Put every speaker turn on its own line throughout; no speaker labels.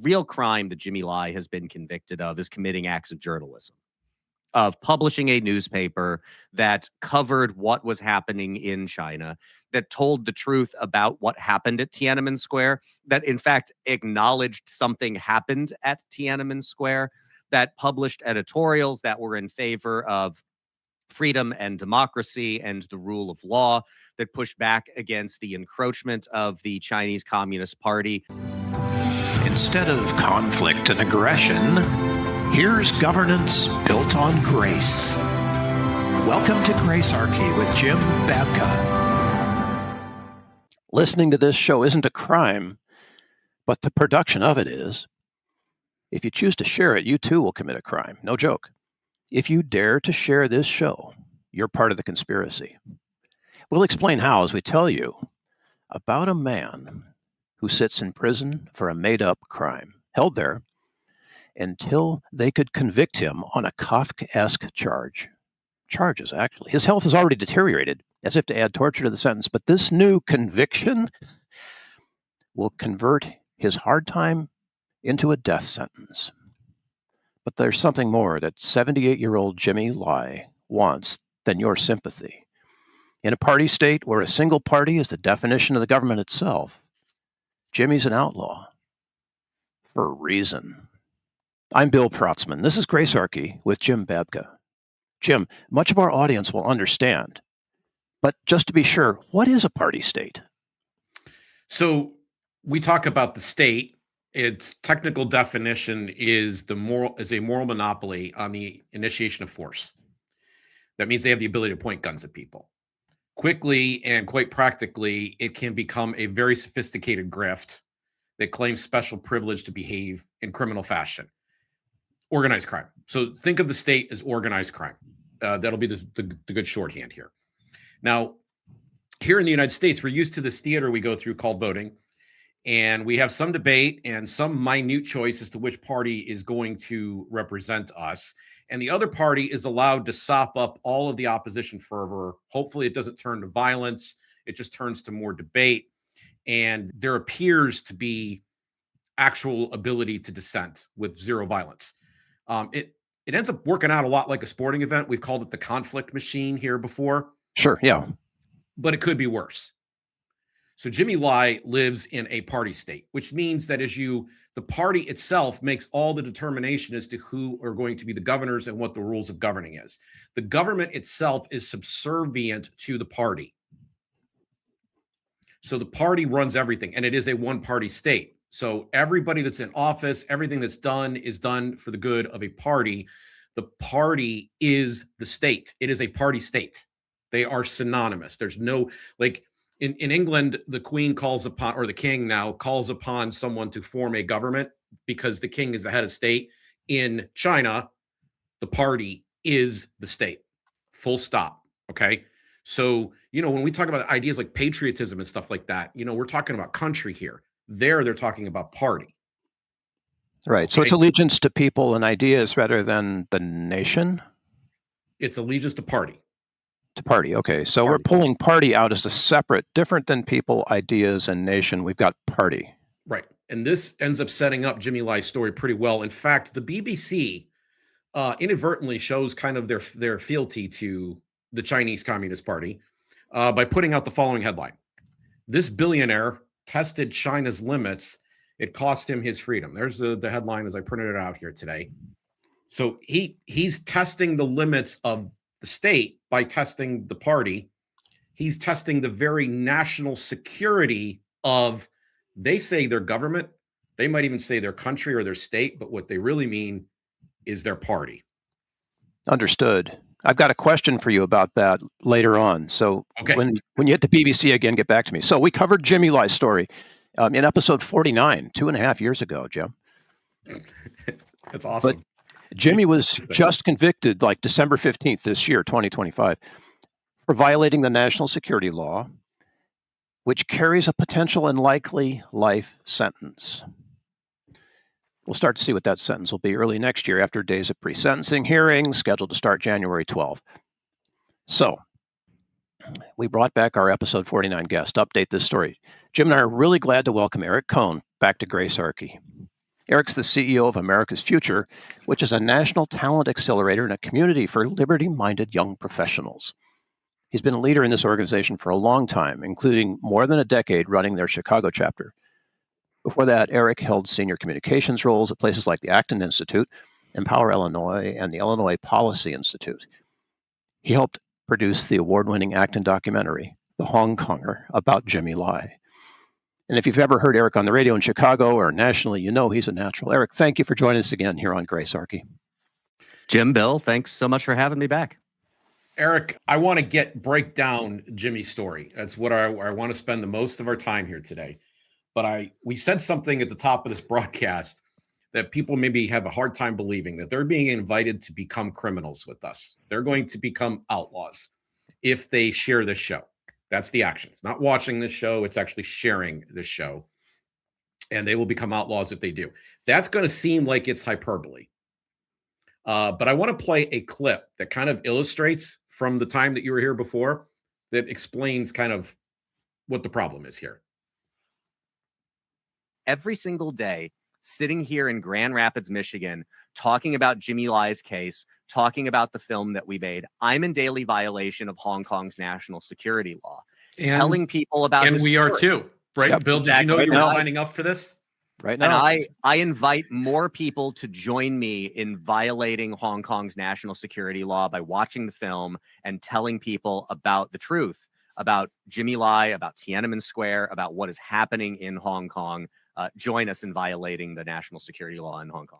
Real crime that Jimmy Lai has been convicted of is committing acts of journalism, of publishing a newspaper that covered what was happening in China, that told the truth about what happened at Tiananmen Square, that in fact acknowledged something happened at Tiananmen Square, that published editorials that were in favor of freedom and democracy and the rule of law, that pushed back against the encroachment of the Chinese Communist Party.
Instead of conflict and aggression, here's governance built on grace. Welcome to Gracearchy with Jim Babka. Listening to this show isn't a crime, but the production of it is. If you choose to share it, you too will commit a crime. No joke. If you dare to share this show, you're part of the conspiracy. We'll explain how as we tell you about a man who sits in prison for a made-up crime, held there until they could convict him on a Kafkaesque charges, actually. His health has already deteriorated, as if to add torture to the sentence, but this new conviction will convert his hard time into a death sentence. But there's something more that 78-year-old Jimmy Lai wants than your sympathy. In a party state where a single party is the definition of the government itself, Jimmy's an outlaw. For a reason. I'm Bill Protzman. This is Gracearchy with Jim Babka. Jim, much of our audience will understand, but just to be sure, what is a party state?
So we talk about the state. Its technical definition is a moral monopoly on the initiation of force. That means they have the ability to point guns at people. Quickly and quite practically, it can become a very sophisticated grift that claims special privilege to behave in criminal fashion. Organized crime. So think of the state as organized crime. That'll be the good shorthand here. Now, here in the United States, we're used to this theater we go through called voting. And we have some debate and some minute choice as to which party is going to represent us. And the other party is allowed to sop up all of the opposition fervor. Hopefully it doesn't turn to violence. It just turns to more debate. And there appears to be actual ability to dissent with zero violence. It ends up working out a lot like a sporting event. We've called it the conflict machine here before.
Sure, yeah.
But it could be worse. So Jimmy Lai lives in a party state, which means that the party itself makes all the determination as to who are going to be the governors and what the rules of governing is. The government itself is subservient to the party. So the party runs everything, and it is a one-party state. So everybody that's in office, everything that's done is done for the good of a party. The party is the state. It is a party state. They are synonymous. There's no, in England, the Queen calls upon, or the King now calls upon someone to form a government because the King is the head of state. In China, the party is the state. Full stop. Okay. So, when we talk about ideas like patriotism and stuff like that, we're talking about country here. They're talking about party.
Right.
Okay?
So it's allegiance to people and ideas rather than the nation?
It's allegiance to party.
To party. Okay. So
Party.
We're pulling party out as a separate, different than people, ideas, and nation. We've got party.
Right. And this ends up setting up Jimmy Lai's story pretty well. In fact, the BBC inadvertently shows kind of their fealty to the Chinese Communist Party by putting out the following headline. This billionaire tested China's limits. It cost him his freedom. There's the headline as I printed it out here today. So he's testing the limits of the state by testing the party. He's testing the very national security of, they say their government, they might even say their country or their state, but what they really mean is their party.
Understood. I've got a question for you about that later on. So
okay.
when you hit the BBC again, get back to me. So we covered Jimmy Lai's story in episode 49, 2.5 years ago, Jim.
That's awesome.
But Jimmy was just convicted like December 15th this year, 2025, for violating the national security law, which carries a potential and likely life sentence. We'll start to see what that sentence will be early next year after days of pre-sentencing hearings scheduled to start January 12th. So we brought back our episode 49 guest to update this story. Jim and I are really glad to welcome Eric Kohn back to Gracearchy. Eric's the CEO of America's Future, which is a national talent accelerator and a community for liberty-minded young professionals. He's been a leader in this organization for a long time, including more than a decade running their Chicago chapter. Before that, Eric held senior communications roles at places like the Acton Institute, Empower Illinois, and the Illinois Policy Institute. He helped produce the award-winning Acton documentary, The Hong Konger, about Jimmy Lai. And if you've ever heard Eric on the radio in Chicago or nationally, you know he's a natural. Eric, thank you for joining us again here on Gracearchy.
Jim, Bill, thanks so much for having me back.
Eric, I want to break down Jimmy's story. That's what I want to spend the most of our time here today. But we said something at the top of this broadcast that people maybe have a hard time believing, that they're being invited to become criminals with us. They're going to become outlaws if they share this show. That's the action. It's not watching this show. It's actually sharing this show. And they will become outlaws if they do. That's going to seem like it's hyperbole. But I want to play a clip that kind of illustrates from the time that you were here before, that explains kind of what the problem is here.
Every single day, sitting here in Grand Rapids, Michigan, talking about Jimmy Lai's case, talking about the film that we made, I'm in daily violation of Hong Kong's national security law, telling people about
and
his
we
story.
are too, right?
Yep,
Bill,
exactly.
did you know you were
now.
signing up for this?
Right now.
And I invite more people to join me in violating Hong Kong's national security law by watching the film and telling people about the truth about Jimmy Lai, about Tiananmen Square, about what is happening in Hong Kong. Join us in violating the national security law in Hong Kong.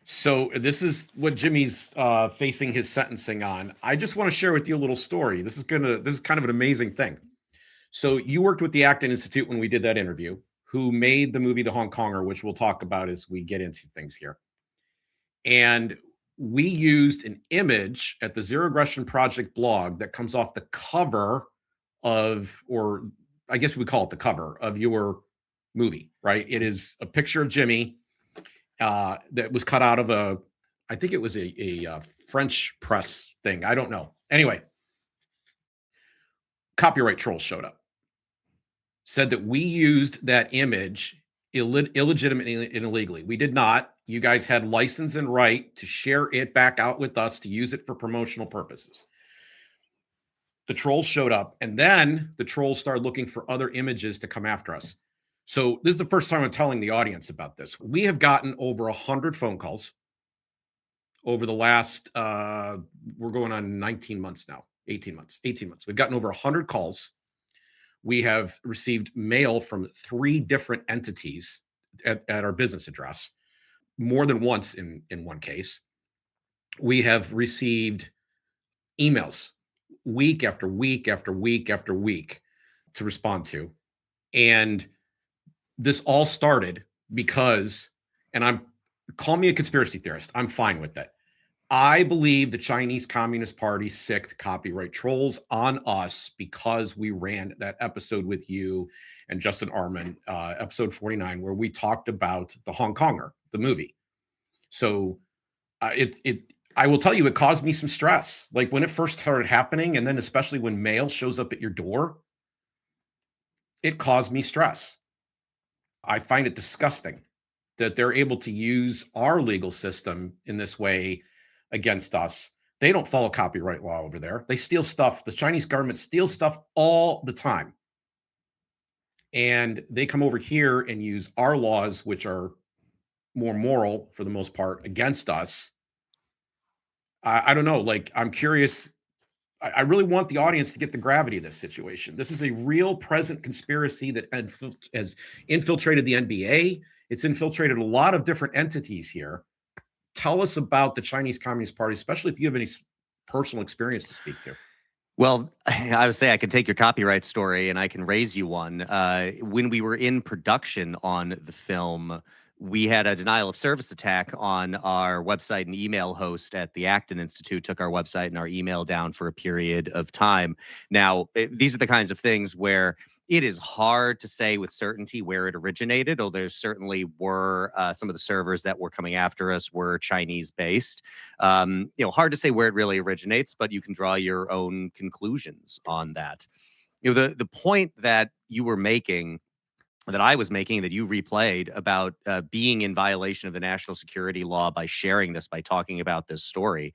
So this is what Jimmy's facing his sentencing on. I just want to share with you a little story. This is kind of an amazing thing. So you worked with the Acton Institute when we did that interview, who made the movie The Hong Konger, which we'll talk about as we get into things here. And we used an image at the Zero Aggression Project blog that comes off the cover of, or I guess we call it the cover of your movie, right? It is a picture of Jimmy that was cut out of I think it was a French press thing. I don't know. Anyway, copyright trolls showed up. Said that we used that image illegitimately and illegally. We did not. You guys had license and right to share it back out with us to use it for promotional purposes. The trolls showed up, and then the trolls started looking for other images to come after us. So this is the first time I'm telling the audience about this. We have gotten over 100 phone calls over the last, we're going on 19 months now, 18 months. We've gotten over 100 calls. We have received mail from 3 different entities at our business address, more than once in one case. We have received emails week after week after week after week to respond to. And this all started because, and call me a conspiracy theorist, I'm fine with that. I believe the Chinese Communist Party sicked copyright trolls on us because we ran that episode with you and Justin Arman, episode 49, where we talked about the Hong Konger, the movie. So I will tell you, it caused me some stress. Like when it first started happening, and then especially when mail shows up at your door, it caused me stress. I find it disgusting that they're able to use our legal system in this way against us. They don't follow copyright law over there. They steal stuff. The Chinese government steals stuff all the time. And they come over here and use our laws, which are more moral for the most part, against us. I don't know. Like, I'm curious. I really want the audience to get the gravity of this situation. This is a real present conspiracy that has infiltrated the NBA. It's infiltrated a lot of different entities here. Tell us about the Chinese Communist Party, especially if you have any personal experience to speak to.
Well, I would say I could take your copyright story and I can raise you one. When we were in production on the film, we had a denial of service attack on our website and email host at the Acton Institute, took our website and our email down for a period of time. Now, these are the kinds of things where it is hard to say with certainty where it originated, although there certainly were some of the servers that were coming after us were Chinese based. Hard to say where it really originates, but you can draw your own conclusions on that. The point that you were making that I was making that you replayed about being in violation of the national security law by sharing this, by talking about this story,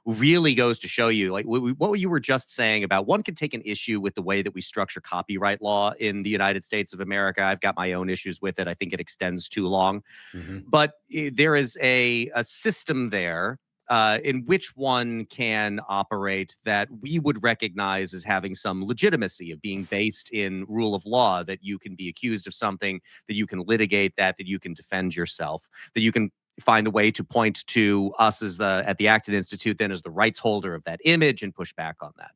really goes to show you, like what you were just saying about one could take an issue with the way that we structure copyright law in the United States of America. I've got my own issues with it. I think it extends too long. But there is a system there in which one can operate that we would recognize as having some legitimacy of being based in rule of law, that you can be accused of something, that you can litigate that you can defend yourself, that you can find a way to point to us as at the Acton Institute then as the rights holder of that image and push back on that.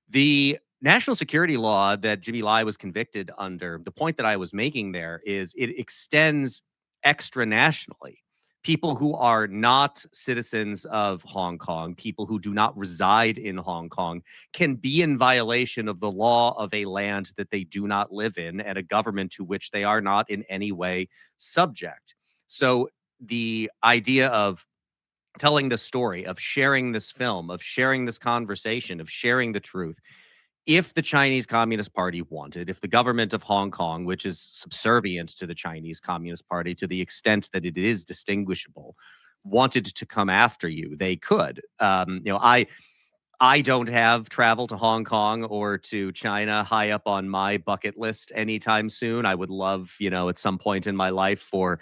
The national security law that Jimmy Lai was convicted under, the point that I was making there is it extends extra nationally. People who are not citizens of Hong Kong, people who do not reside in Hong Kong, can be in violation of the law of a land that they do not live in and a government to which they are not in any way subject. So the idea of telling this story, of sharing this film, of sharing this conversation, of sharing the truth, if the Chinese Communist Party wanted, if the government of Hong Kong, which is subservient to the Chinese Communist Party to the extent that it is distinguishable, wanted to come after you, they could. I don't have travel to Hong Kong or to China high up on my bucket list anytime soon. I would love, at some point in my life for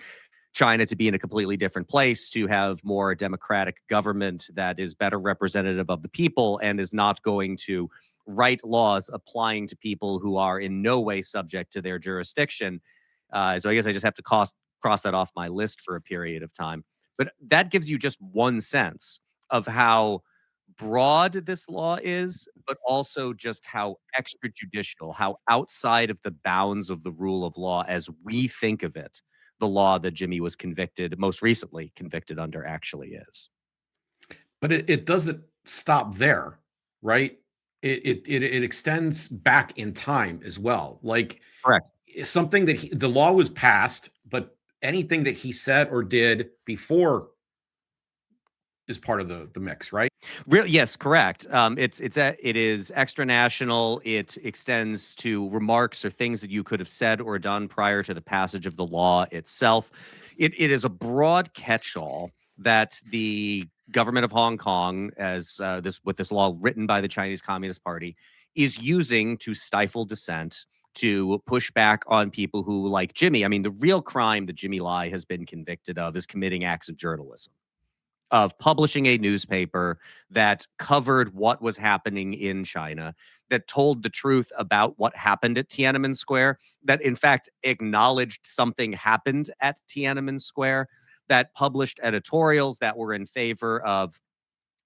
China to be in a completely different place, to have more democratic government that is better representative of the people and is not going to write laws applying to people who are in no way subject to their jurisdiction. So I guess I just have to cross that off my list for a period of time. But that gives you just one sense of how broad this law is, but also just how extrajudicial, how outside of the bounds of the rule of law as we think of it, the law that Jimmy was most recently convicted under actually is.
But it doesn't stop there, right? It extends back in time as well. Like,
correct.
Something that the law was passed, but anything that he said or did before is part of the mix, right?
Yes, correct. It is extranational. It extends to remarks or things that you could have said or done prior to the passage of the law itself. It is a broad catch-all that the government of Hong Kong, as with this law written by the Chinese Communist Party, is using to stifle dissent, to push back on people who, like Jimmy. I mean, the real crime that Jimmy Lai has been convicted of is committing acts of journalism, of publishing a newspaper that covered what was happening in China, that told the truth about what happened at Tiananmen Square, that in fact acknowledged something happened at Tiananmen Square, that published editorials that were in favor of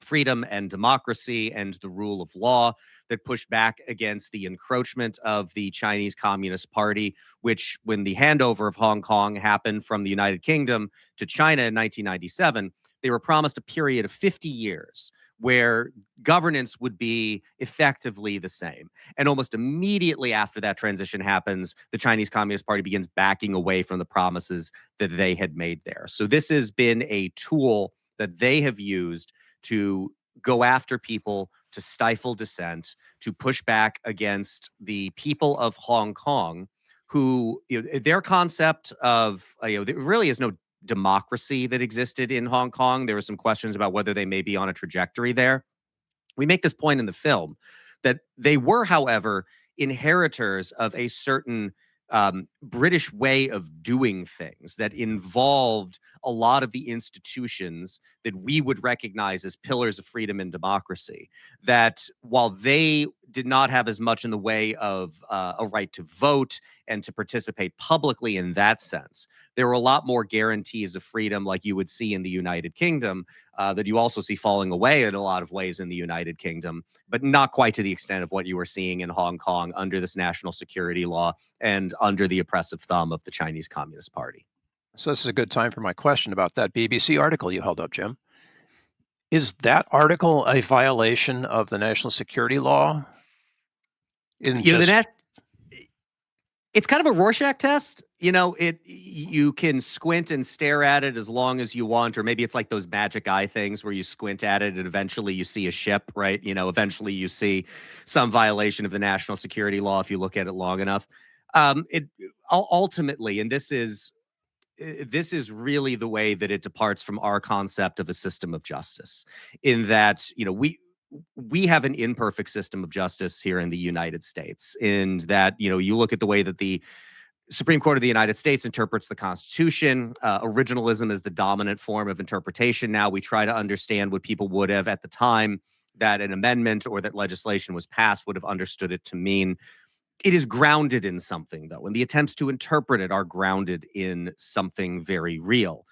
freedom and democracy and the rule of law, that pushed back against the encroachment of the Chinese Communist Party, which, when the handover of Hong Kong happened from the United Kingdom to China in 1997, they were promised a period of 50 years where governance would be effectively the same. And almost immediately after that transition happens, the Chinese Communist Party begins backing away from the promises that they had made there. So this has been a tool that they have used to go after people, to stifle dissent, to push back against the people of Hong Kong, who, their concept of, there really is no democracy that existed in Hong Kong. There were some questions about whether they may be on a trajectory there. We make this point in the film that they were, however, inheritors of a certain British way of doing things that involved a lot of the institutions that we would recognize as pillars of freedom and democracy, that while they did not have as much in the way of a right to vote and to participate publicly in that sense, there were a lot more guarantees of freedom like you would see in the United Kingdom, that you also see falling away in a lot of ways in the United Kingdom, but not quite to the extent of what you were seeing in Hong Kong under this national security law and under the oppressive thumb of the Chinese Communist Party.
So this is a good time for my question about that BBC article you held up, Jim. Is that article a violation of the national security law?
It's kind of a Rorschach test. You can squint and stare at it as long as you want, or maybe it's like those magic eye things where you squint at it and eventually you see a ship, right? Eventually you see some violation of the national security law if you look at it long enough. ultimately, and this is really the way that it departs from our concept of a system of justice, in that, we have an imperfect system of justice here in the United States, in that, you look at the way that the Supreme Court of the United States interprets the Constitution. Originalism is the dominant form of interpretation now. We try to understand what people would have at the time that an amendment or that legislation was passed would have understood it to mean. It is grounded in something, though, and the attempts to interpret it are grounded in something very real.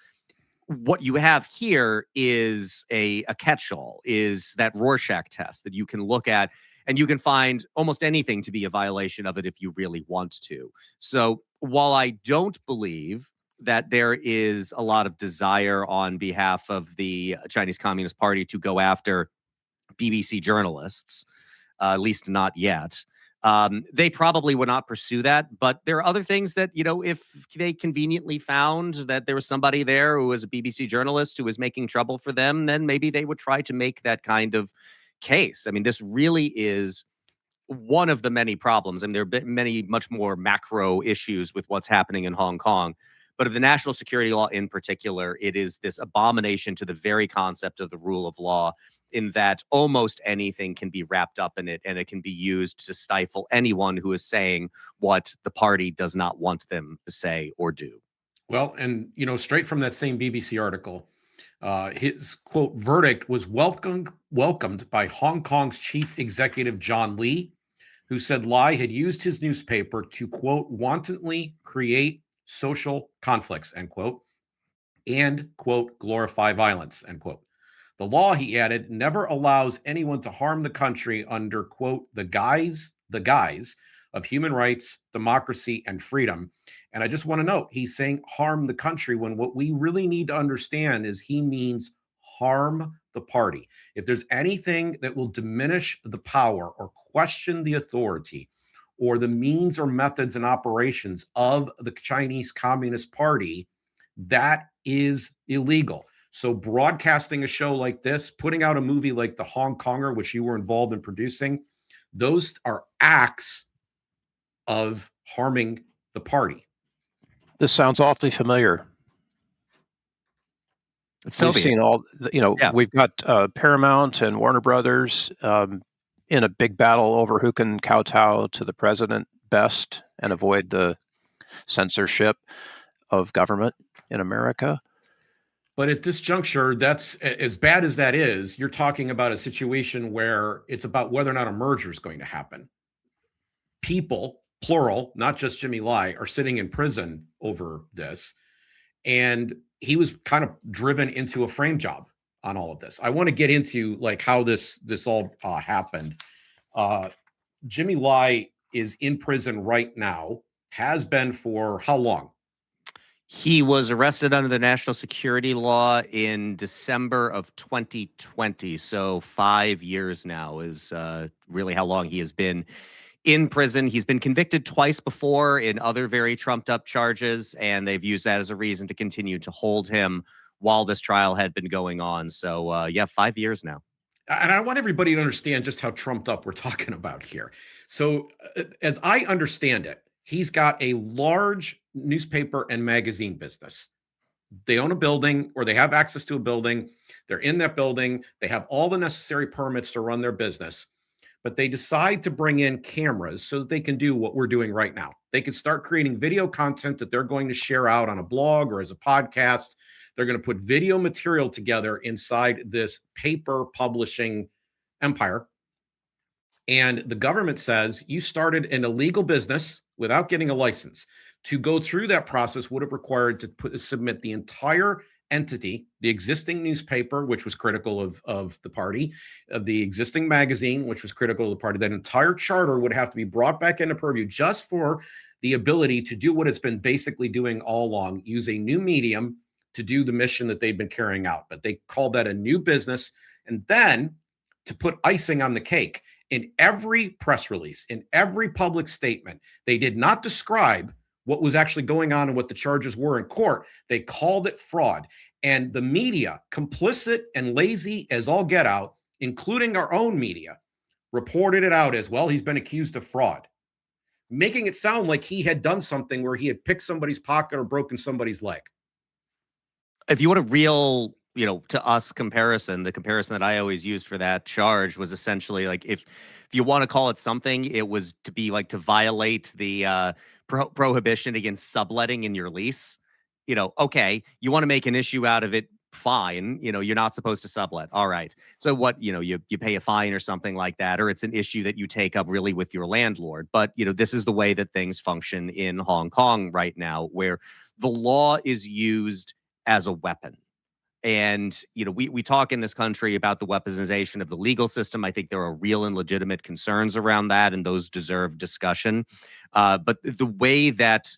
What you have here is a catch-all, is that Rorschach test that you can look at, and you can find almost anything to be a violation of it if you really want to. So while I don't believe that there is a lot of desire on behalf of the Chinese Communist Party to go after BBC journalists, at least not yet, they probably would not pursue that. But there are other things that, if they conveniently found that there was somebody there who was a BBC journalist who was making trouble for them, then maybe they would try to make that kind of case. I mean, this really is one of the many problems. I mean, there are many much more macro issues with what's happening in Hong Kong. But of the national security law in particular, it is this abomination to the very concept of the rule of law, in that almost anything can be wrapped up in it, and it can be used to stifle anyone who is saying what the party does not want them to say or do.
Well, and straight from that same BBC article, his quote verdict was welcomed by Hong Kong's chief executive John Lee, who said Lai had used his newspaper to quote wantonly create social conflicts, end quote, and quote glorify violence, end quote. The law, he added, never allows anyone to harm the country under quote the guise of human rights, democracy, and freedom. And I just want to note, he's saying harm the country, when what we really need to understand is he means harm the party. If there's anything that will diminish the power or question the authority or the means or methods and operations of the Chinese Communist Party, that is illegal. So broadcasting a show like this, putting out a movie like The Hong Konger, which you were involved in producing, those are acts of harming the party.
This sounds awfully familiar. We've seen all, We've got Paramount and Warner Brothers in a big battle over who can kowtow to the president best and avoid the censorship of government in America.
But at this juncture, that's as bad as that is. You're talking about a situation where it's about whether or not a merger is going to happen. People, plural, not just Jimmy Lai, are sitting in prison over this. And he was kind of driven into a frame job on all of this. I want to get into like how this all happened. Jimmy Lai is in prison right now, has been for how long?
He was arrested under the national security law in December of 2020. So 5 years now is really how long he has been in prison. He's been convicted twice before in other very trumped up charges, and they've used that as a reason to continue to hold him while this trial had been going on. So 5 years now.
And I want everybody to understand just how trumped up we're talking about here. So as I understand it, he's got a large newspaper and magazine business. They own a building, or they have access to a building. They're in that building. They have all the necessary permits to run their business, but they decide to bring in cameras so that they can do what we're doing right now. They can start creating video content that they're going to share out on a blog or as a podcast. They're going to put video material together inside this paper publishing empire. And the government says you started an illegal business without getting a license. To go through that process would have required to submit the entire entity, the existing newspaper, which was critical of the party, the existing magazine, which was critical of the party. That entire charter would have to be brought back into purview just for the ability to do what it's been basically doing all along, use a new medium to do the mission that they've been carrying out. But they called that a new business. And then to put icing on the cake, in every press release, in every public statement, they did not describe what was actually going on and what the charges were in court. They called it fraud. And the media, complicit and lazy as all get out, including our own media, reported it out as, well, he's been accused of fraud. making it sound like he had done something where he had picked somebody's pocket or broken somebody's leg.
If you want a real, to us comparison, the comparison that I always used for that charge was essentially like if you want to call it something, it was to be like to violate the prohibition against subletting in your lease. Okay, you want to make an issue out of it, fine. You're not supposed to sublet. All right. So what, you pay a fine or something like that, or it's an issue that you take up really with your landlord. But, this is the way that things function in Hong Kong right now, where the law is used as a weapon. And, we talk in this country about the weaponization of the legal system. I think there are real and legitimate concerns around that, and those deserve discussion. But the way that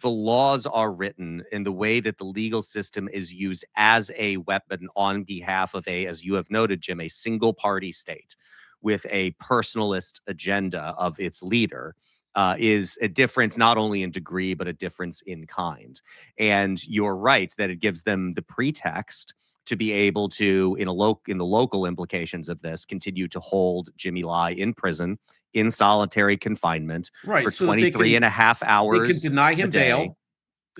the laws are written and the way that the legal system is used as a weapon on behalf of as you have noted, Jim, a single party state with a personalist agenda of its leader, is a difference not only in degree, but a difference in kind. And you're right that it gives them the pretext to be able to, in the local implications of this, continue to hold Jimmy Lai in prison in solitary confinement for
so
23 and a half hours.
They can deny him bail.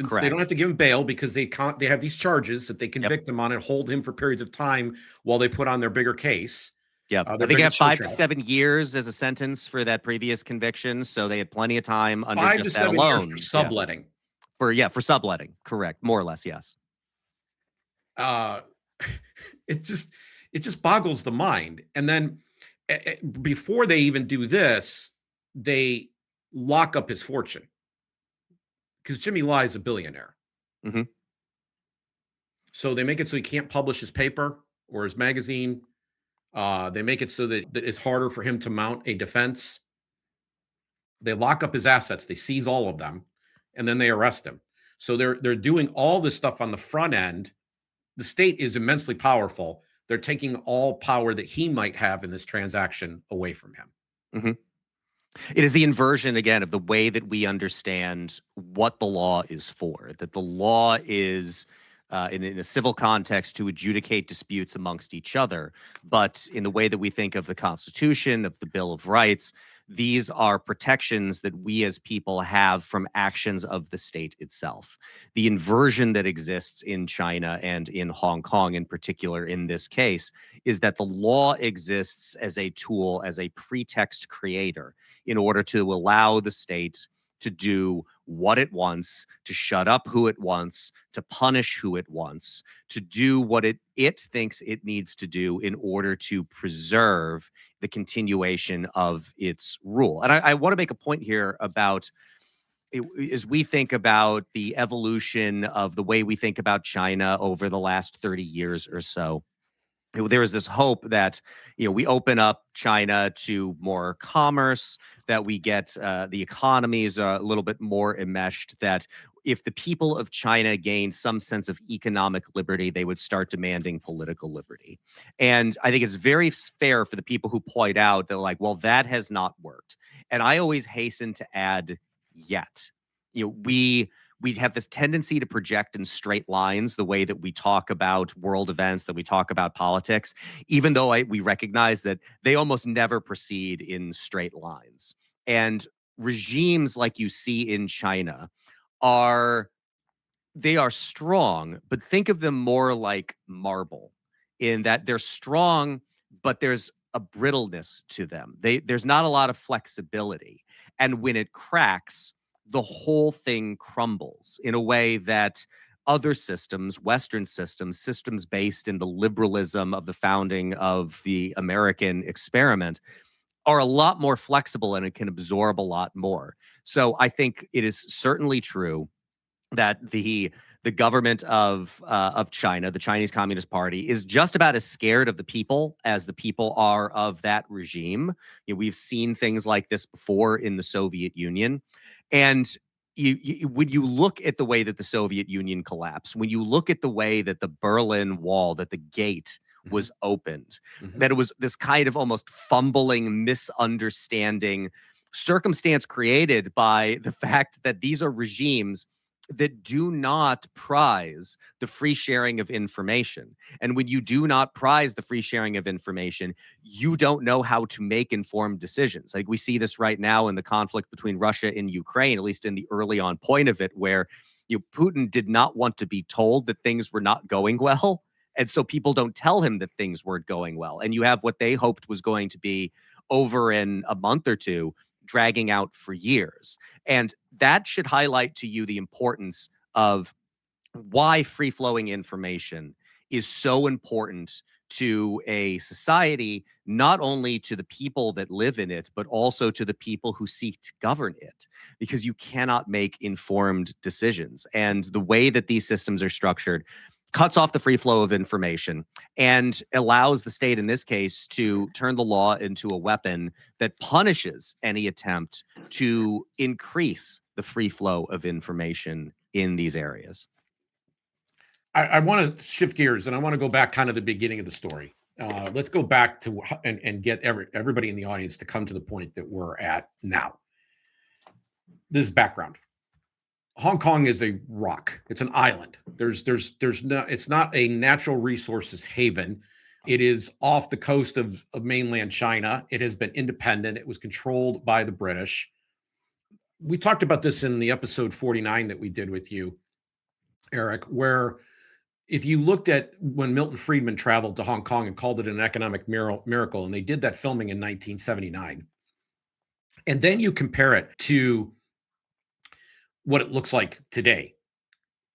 Correct.
They don't have to give him bail because they have these charges that they convict him on and hold him for periods of time while they put on their bigger case.
Yeah, I think they have 5 to 7 years as a sentence for that previous conviction, so they had plenty of time under
5
just
to
that
7
alone.
years for subletting.
For subletting, correct, more or less, yes.
It just boggles the mind. And then before they even do this, they lock up his fortune because Jimmy Lai is a billionaire.
Mm-hmm.
So they make it so he can't publish his paper or his magazine. They make it so that it's harder for him to mount a defense. They lock up his assets. They seize all of them, and then they arrest him. So they're doing all this stuff on the front end. The state is immensely powerful. They're taking all power that he might have in this transaction away from him.
Mm-hmm. It is the inversion, again, of the way that we understand what the law is for, that the law is in a civil context to adjudicate disputes amongst each other. But in the way that we think of the Constitution, of the Bill of Rights, these are protections that we as people have from actions of the state itself. The inversion that exists in China and in Hong Kong in particular in this case is that the law exists as a tool, as a pretext creator in order to allow the state to do what it wants, to shut up who it wants, to punish who it wants, to do what it thinks it needs to do in order to preserve the continuation of its rule. And I want to make a point here about, as we think about the evolution of the way we think about China over the last 30 years or so. There is this hope that we open up China to more commerce, that we get the economies a little bit more enmeshed, that if the people of China gained some sense of economic liberty, they would start demanding political liberty. And I think it's very fair for the people who point out that, like, well, that has not worked. And I always hasten to add, yet. We have this tendency to project in straight lines the way that we talk about world events, that we talk about politics, even though we recognize that they almost never proceed in straight lines. And regimes like you see in China are strong, but think of them more like marble in that they're strong, but there's a brittleness to them. There's not a lot of flexibility. And when it cracks, the whole thing crumbles in a way that other systems, Western systems based in the liberalism of the founding of the American experiment, are a lot more flexible and it can absorb a lot more. So I think it is certainly true that the government of China, the Chinese Communist Party, is just about as scared of the people as the people are of that regime. We've seen things like this before in the Soviet Union. And when you look at the way that the Soviet Union collapsed, when you look at the way that the Berlin Wall, that the gate was opened, that it was this kind of almost fumbling, misunderstanding circumstance created by the fact that these are regimes that do not prize the free sharing of information. And when you do not prize the free sharing of information, you don't know how to make informed decisions. Like we see this right now in the conflict between Russia and Ukraine, at least in the early on point of it, where Putin did not want to be told that things were not going well. And so people don't tell him that things weren't going well. And you have what they hoped was going to be over in a month or two dragging out for years. And that should highlight to you the importance of why free-flowing information is so important to a society, not only to the people that live in it, but also to the people who seek to govern it, because you cannot make informed decisions. And the way that these systems are structured cuts off the free flow of information and allows the state, in this case, to turn the law into a weapon that punishes any attempt to increase the free flow of information in these areas.
I want to shift gears, and I want to go back kind of the beginning of the story. Let's go back to and get everybody in the audience to come to the point that we're at now. This is background. Hong Kong is a rock. It's an island. There's no, it's not a natural resources haven. It is off the coast of mainland China. It has been independent. It was controlled by the British. We talked about this in the episode 49 that we did with you, Eric, where if you looked at when Milton Friedman traveled to Hong Kong and called it an economic miracle, and they did that filming in 1979, and then you compare it to what it looks like today.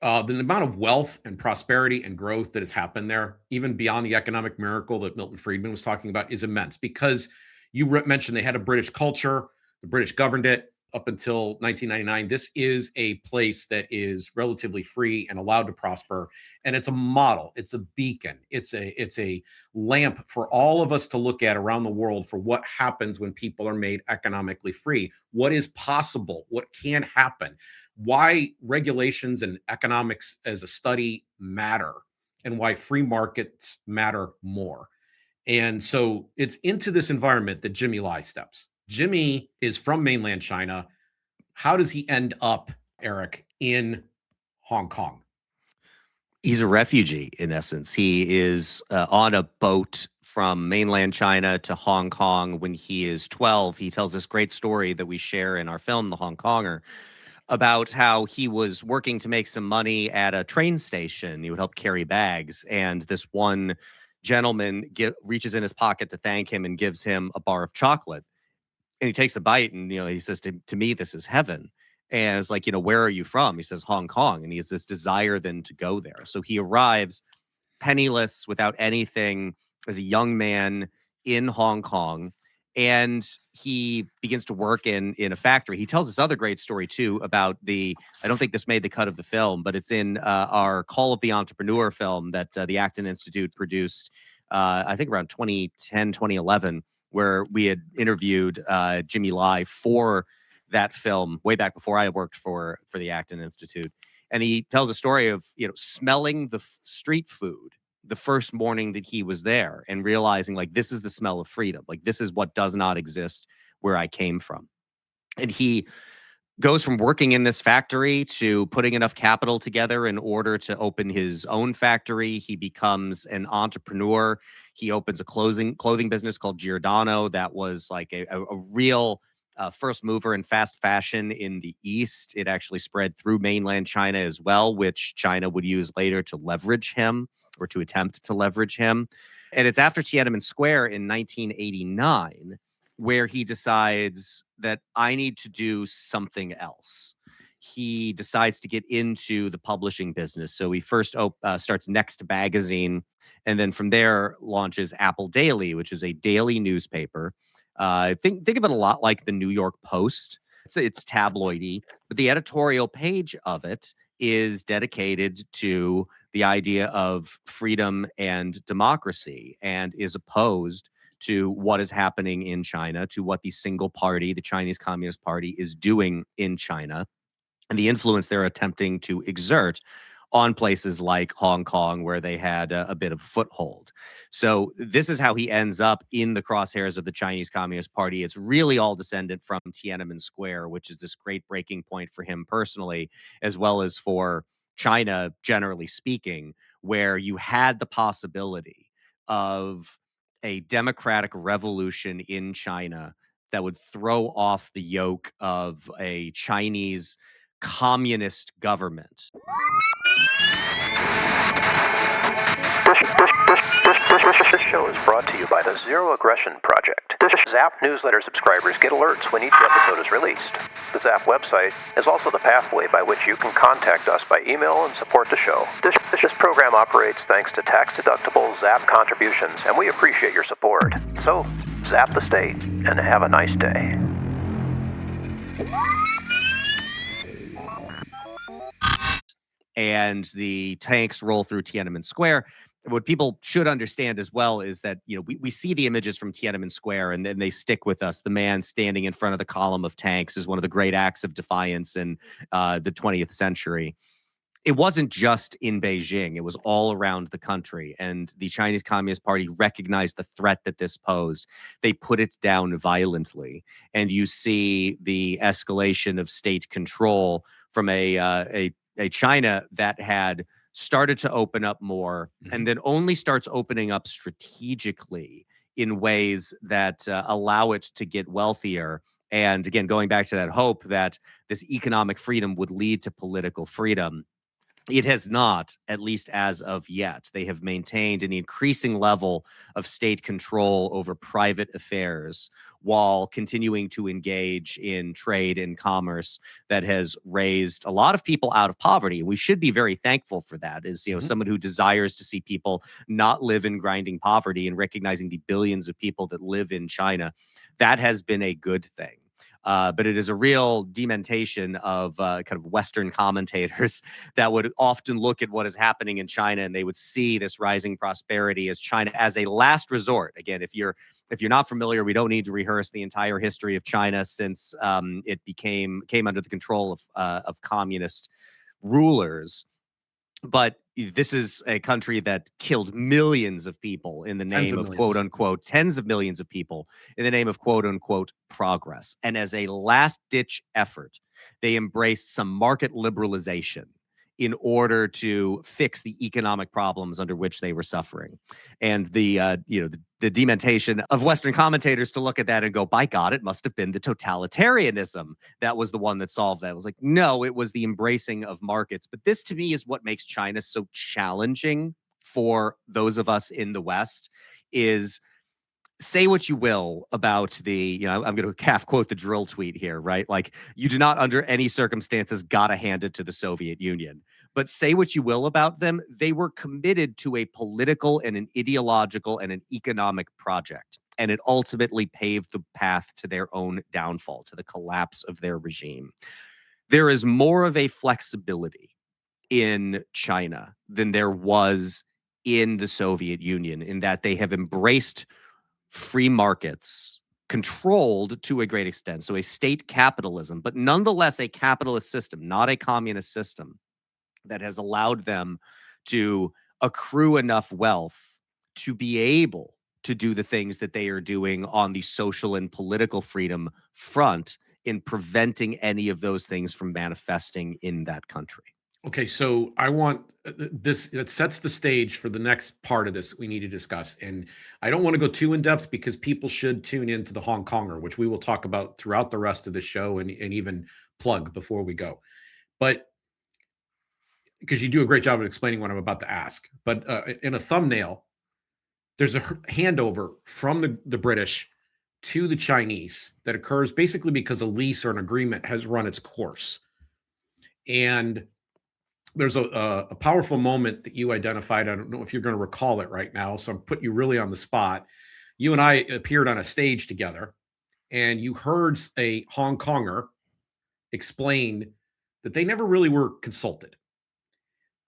The amount of wealth and prosperity and growth that has happened there, even beyond the economic miracle that Milton Friedman was talking about, is immense, because you mentioned they had a British culture. The British governed it up until 1999. This is a place that is relatively free and allowed to prosper. And it's a model. It's a beacon. It's a lamp for all of us to look at around the world for what happens when people are made economically free. What is possible? What can happen? Why regulations and economics as a study matter, and why free markets matter more. And so it's into this environment that Jimmy Lai steps. Jimmy is from mainland China. How does he end up, Eric, in Hong Kong?
He's a refugee, in essence. He is on a boat from mainland China to Hong Kong when he is 12. He tells this great story that we share in our film, The Hong Konger, about how he was working to make some money at a train station. He would help carry bags. And this one gentleman reaches in his pocket to thank him and gives him a bar of chocolate. And he takes a bite and, he says, to me, this is heaven. And it's like, where are you from? He says, Hong Kong. And he has this desire then to go there. So he arrives penniless, without anything, as a young man in Hong Kong. And he begins to work in a factory. He tells this other great story, too, about I don't think this made the cut of the film, but it's in our Call of the Entrepreneur film that the Acton Institute produced, I think around 2010, 2011, where we had interviewed Jimmy Lai for that film way back before I worked for the Acton Institute. And he tells a story of, smelling the street food the first morning that he was there and realizing, like, this is the smell of freedom. Like, this is what does not exist where I came from. And he goes from working in this factory to putting enough capital together in order to open his own factory. He becomes an entrepreneur. He opens a clothing business called Giordano that was like a real first mover in fast fashion in the East. It actually spread through mainland China as well, which China would use later to leverage him, or to attempt to leverage him. And it's after Tiananmen Square in 1989 where he decides that I need to do something else. He decides to get into the publishing business. So he first starts Next Magazine, and then from there launches Apple Daily, which is a daily newspaper. Think of it a lot like the New York Post. It's tabloidy, but the editorial page of it is dedicated to the idea of freedom and democracy, and is opposed to what is happening in China, to what the single party, the Chinese Communist Party, is doing in China, and the influence they're attempting to exert on places like Hong Kong, where they had a bit of a foothold. So this is how he ends up in the crosshairs of the Chinese Communist Party. It's really all descendant from Tiananmen Square, which is this great breaking point for him personally, as well as for China, generally speaking, where you had the possibility of a democratic revolution in China that would throw off the yoke of a Chinese communist government.
This show is brought to you by the Zero Aggression Project. Zap newsletter subscribers get alerts when each episode is released. The Zap website is also the pathway by which you can contact us by email and support the show. This program operates thanks to tax-deductible Zap contributions, and we appreciate your support. So, zap the state, and have a nice day.
And the tanks roll through Tiananmen Square. What people should understand as well is that, we see the images from Tiananmen Square and then they stick with us. The man standing in front of the column of tanks is one of the great acts of defiance in the 20th century. It wasn't just in Beijing. It was all around the country. And the Chinese Communist Party recognized the threat that this posed. They put it down violently. And you see the escalation of state control from a China that had started to open up more and then only starts opening up strategically in ways that allow it to get wealthier. And again, going back to that hope that this economic freedom would lead to political freedom, it has not, at least as of yet. They have maintained an increasing level of state control over private affairs while continuing to engage in trade and commerce that has raised a lot of people out of poverty. We should be very thankful for that, as someone who desires to see people not live in grinding poverty and recognizing the billions of people that live in China. That has been a good thing. But it is a real dementation of kind of Western commentators that would often look at what is happening in China and they would see this rising prosperity as China as a last resort. Again, if you're not familiar, we don't need to rehearse the entire history of China since it came under the control of communist rulers. But this is a country that killed millions of people in the name of quote unquote, tens of millions of people in the name of quote unquote progress. And as a last ditch effort, they embraced some market liberalization in order to fix the economic problems under which they were suffering. And the dementation of Western commentators to look at that and go, by God, it must have been the totalitarianism that was the one that solved that. It was like, no, it was the embracing of markets. But this to me is what makes China so challenging for those of us in the West is, say what you will about the, I'm going to half quote the drill tweet here, right? Like, you do not under any circumstances gotta hand it to the Soviet Union. But say what you will about them, they were committed to a political and an ideological and an economic project. And it ultimately paved the path to their own downfall, to the collapse of their regime. There is more of a flexibility in China than there was in the Soviet Union, in that they have embraced free markets controlled to a great extent. So a state capitalism, but nonetheless a capitalist system, not a communist system, that has allowed them to accrue enough wealth to be able to do the things that they are doing on the social and political freedom front in preventing any of those things from manifesting in that country.
Okay, so I want this, it sets the stage for the next part of this we need to discuss. And I don't want to go too in depth because people should tune into the Hong Konger, which we will talk about throughout the rest of the show and even plug before we go. But because you do a great job of explaining what I'm about to ask. But in a thumbnail, there's a handover from the British to the Chinese that occurs basically because a lease or an agreement has run its course. And there's a powerful moment that you identified. I don't know if you're going to recall it right now, so I'm putting you really on the spot. You and I appeared on a stage together, and you heard a Hong Konger explain that they never really were consulted.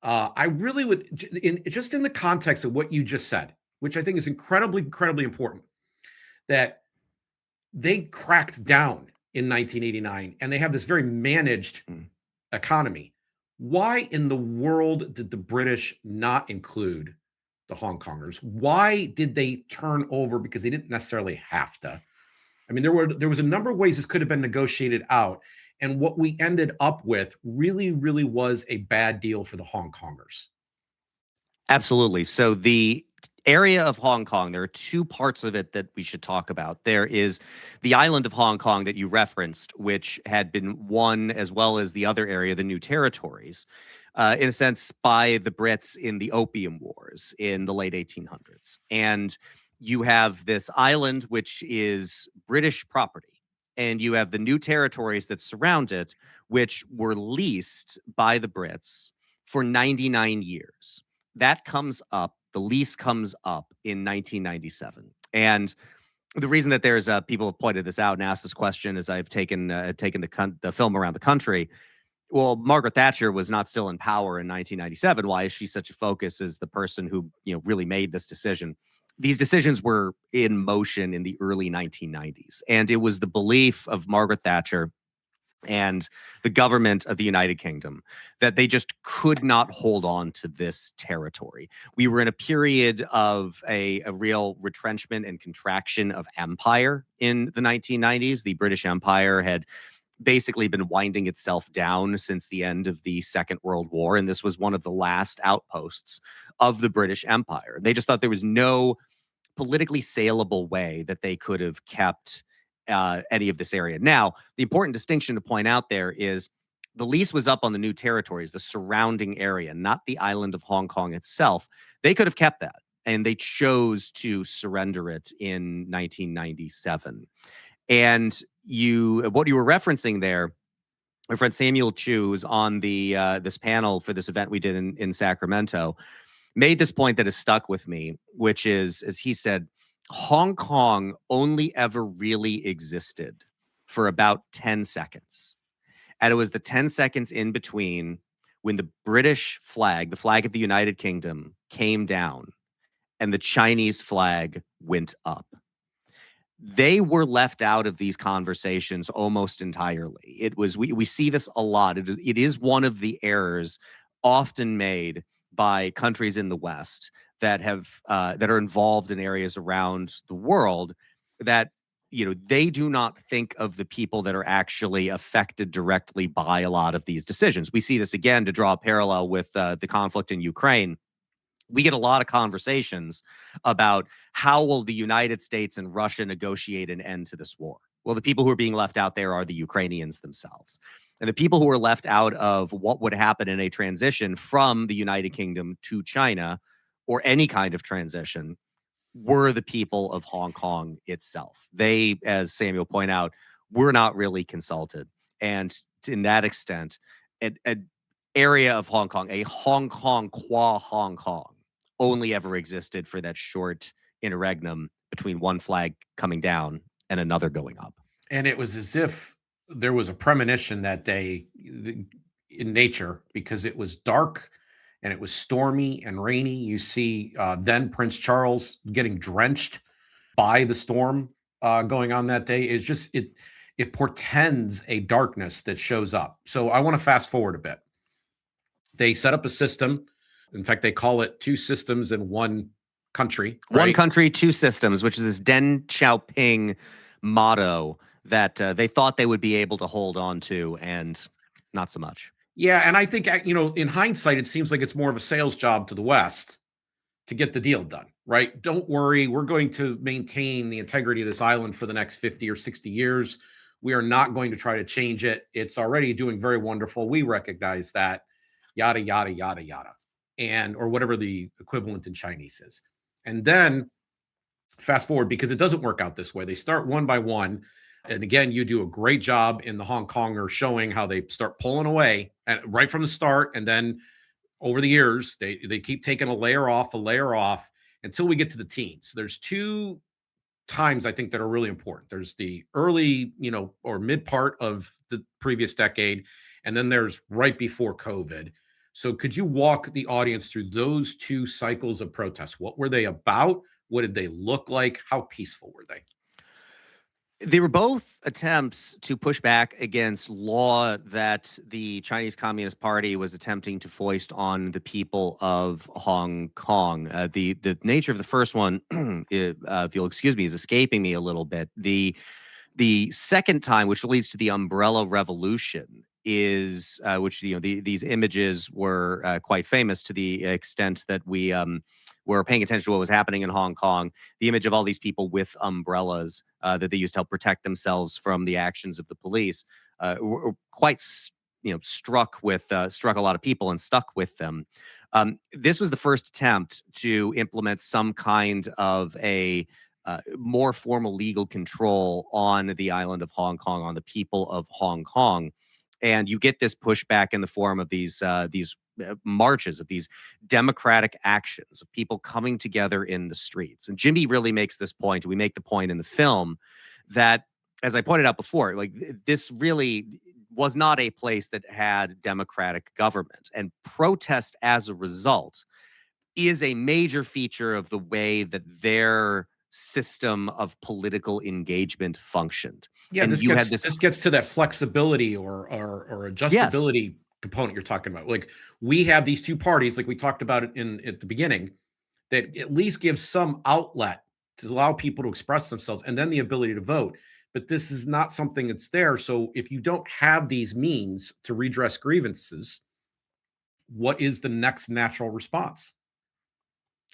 I really would, just in the context of what you just said, which I think is incredibly, incredibly important, that they cracked down in 1989, and they have this very managed economy. Why in the world did the British not include the Hong Kongers? Why did they turn over? Because they didn't necessarily have to. I mean, there was a number of ways this could have been negotiated out. And what we ended up with really, really was a bad deal for the Hong Kongers.
Absolutely. So the area of Hong Kong, there are two parts of it that we should talk about. There is the island of Hong Kong that you referenced, which had been won, as well as the other area, the New Territories, in a sense, by the Brits in the Opium Wars in the late 1800s. And you have this island, which is British property, and you have the New Territories that surround it, which were leased by the Brits for 99 years. That comes up, the lease comes up in 1997. And the reason that there's people have pointed this out and asked this question as I've taken the film around the country. Well, Margaret Thatcher was not still in power in 1997. Why is she such a focus as the person who really made this decision? These decisions were in motion in the early 1990s, and it was the belief of Margaret Thatcher and the government of the United Kingdom that they just could not hold on to this territory. We were in a period of a real retrenchment and contraction of empire in the 1990s. The British Empire had basically been winding itself down since the end of the Second World War, and this was one of the last outposts of the British Empire. They just thought there was no politically saleable way that they could have kept any of this area. Now, the important distinction to point out there is the lease was up on the New Territories, the surrounding area, not the island of Hong Kong itself. They could have kept that, and they chose to surrender it in 1997. And what you were referencing there, my friend Samuel Chu, who's on the this panel for this event we did in Sacramento, made this point that has stuck with me, which is, as he said, Hong Kong only ever really existed for about 10 seconds. And it was the 10 seconds in between when the British flag, the flag of the United Kingdom, came down and the Chinese flag went up. They were left out of these conversations almost entirely. It was we see this a lot. It is one of the errors often made by countries in the West that are involved in areas around the world that they do not think of the people that are actually affected directly by a lot of these decisions. We see this again, to draw a parallel with the conflict in Ukraine. We get a lot of conversations about how will the United States and Russia negotiate an end to this war. Well, the people who are being left out there are the Ukrainians themselves. And the people who are left out of what would happen in a transition from the United Kingdom to China, or any kind of transition, were the people of Hong Kong itself. They, as Samuel pointed out, were not really consulted. And in that extent, an area of Hong Kong, a Hong Kong qua Hong Kong, only ever existed for that short interregnum between one flag coming down and another going up.
And it was as if there was a premonition that day in nature, because it was dark and it was stormy and rainy. You see then Prince Charles getting drenched by the storm going on that day. It's just, it portends a darkness that shows up. So I want to fast forward a bit. They set up a system. In fact, they call it two systems in one country. Right?
One country, two systems, which is this Deng Xiaoping motto that they thought they would be able to hold on to, and not so much.
Yeah, and I think, in hindsight, it seems like it's more of a sales job to the West to get the deal done, right? Don't worry, we're going to maintain the integrity of this island for the next 50 or 60 years. We are not going to try to change it. It's already doing very wonderful. We recognize that, yada, yada, yada, yada, or whatever the equivalent in Chinese is. And then fast forward, because it doesn't work out this way. They start one by one. And again, you do a great job in the Hong Konger showing how they start pulling away right from the start. And then over the years, they keep taking a layer off until we get to the teens. There's two times I think that are really important. There's the early, or mid part of the previous decade, and then there's right before COVID. So could you walk the audience through those two cycles of protests? What were they about? What did they look like? How peaceful were they?
They were both attempts to push back against law that the Chinese Communist Party was attempting to foist on the people of Hong Kong. The nature of the first one, if you'll excuse me, is escaping me a little bit. The second time, which leads to the Umbrella Revolution, is which these images were quite famous to the extent that we were paying attention to what was happening in Hong Kong. The image of all these people with umbrellas that they used to help protect themselves from the actions of the police were quite struck a lot of people and stuck with them. This was the first attempt to implement some kind of a more formal legal control on the island of Hong Kong, on the people of Hong Kong. And you get this pushback in the form of these marches, of these democratic actions, of people coming together in the streets. And Jimmy really makes this point. We make the point in the film that, as I pointed out before, like this really was not a place that had democratic government, and protest as a result is a major feature of the way that their system of political engagement functioned.
Yeah,
And
this gets to that flexibility or
yes,
adjustability component you're talking about. Like, we have these two parties, like we talked about it at the beginning, that at least gives some outlet to allow people to express themselves and then the ability to vote. But this is not something that's there. So if you don't have these means to redress grievances, what is the next natural response?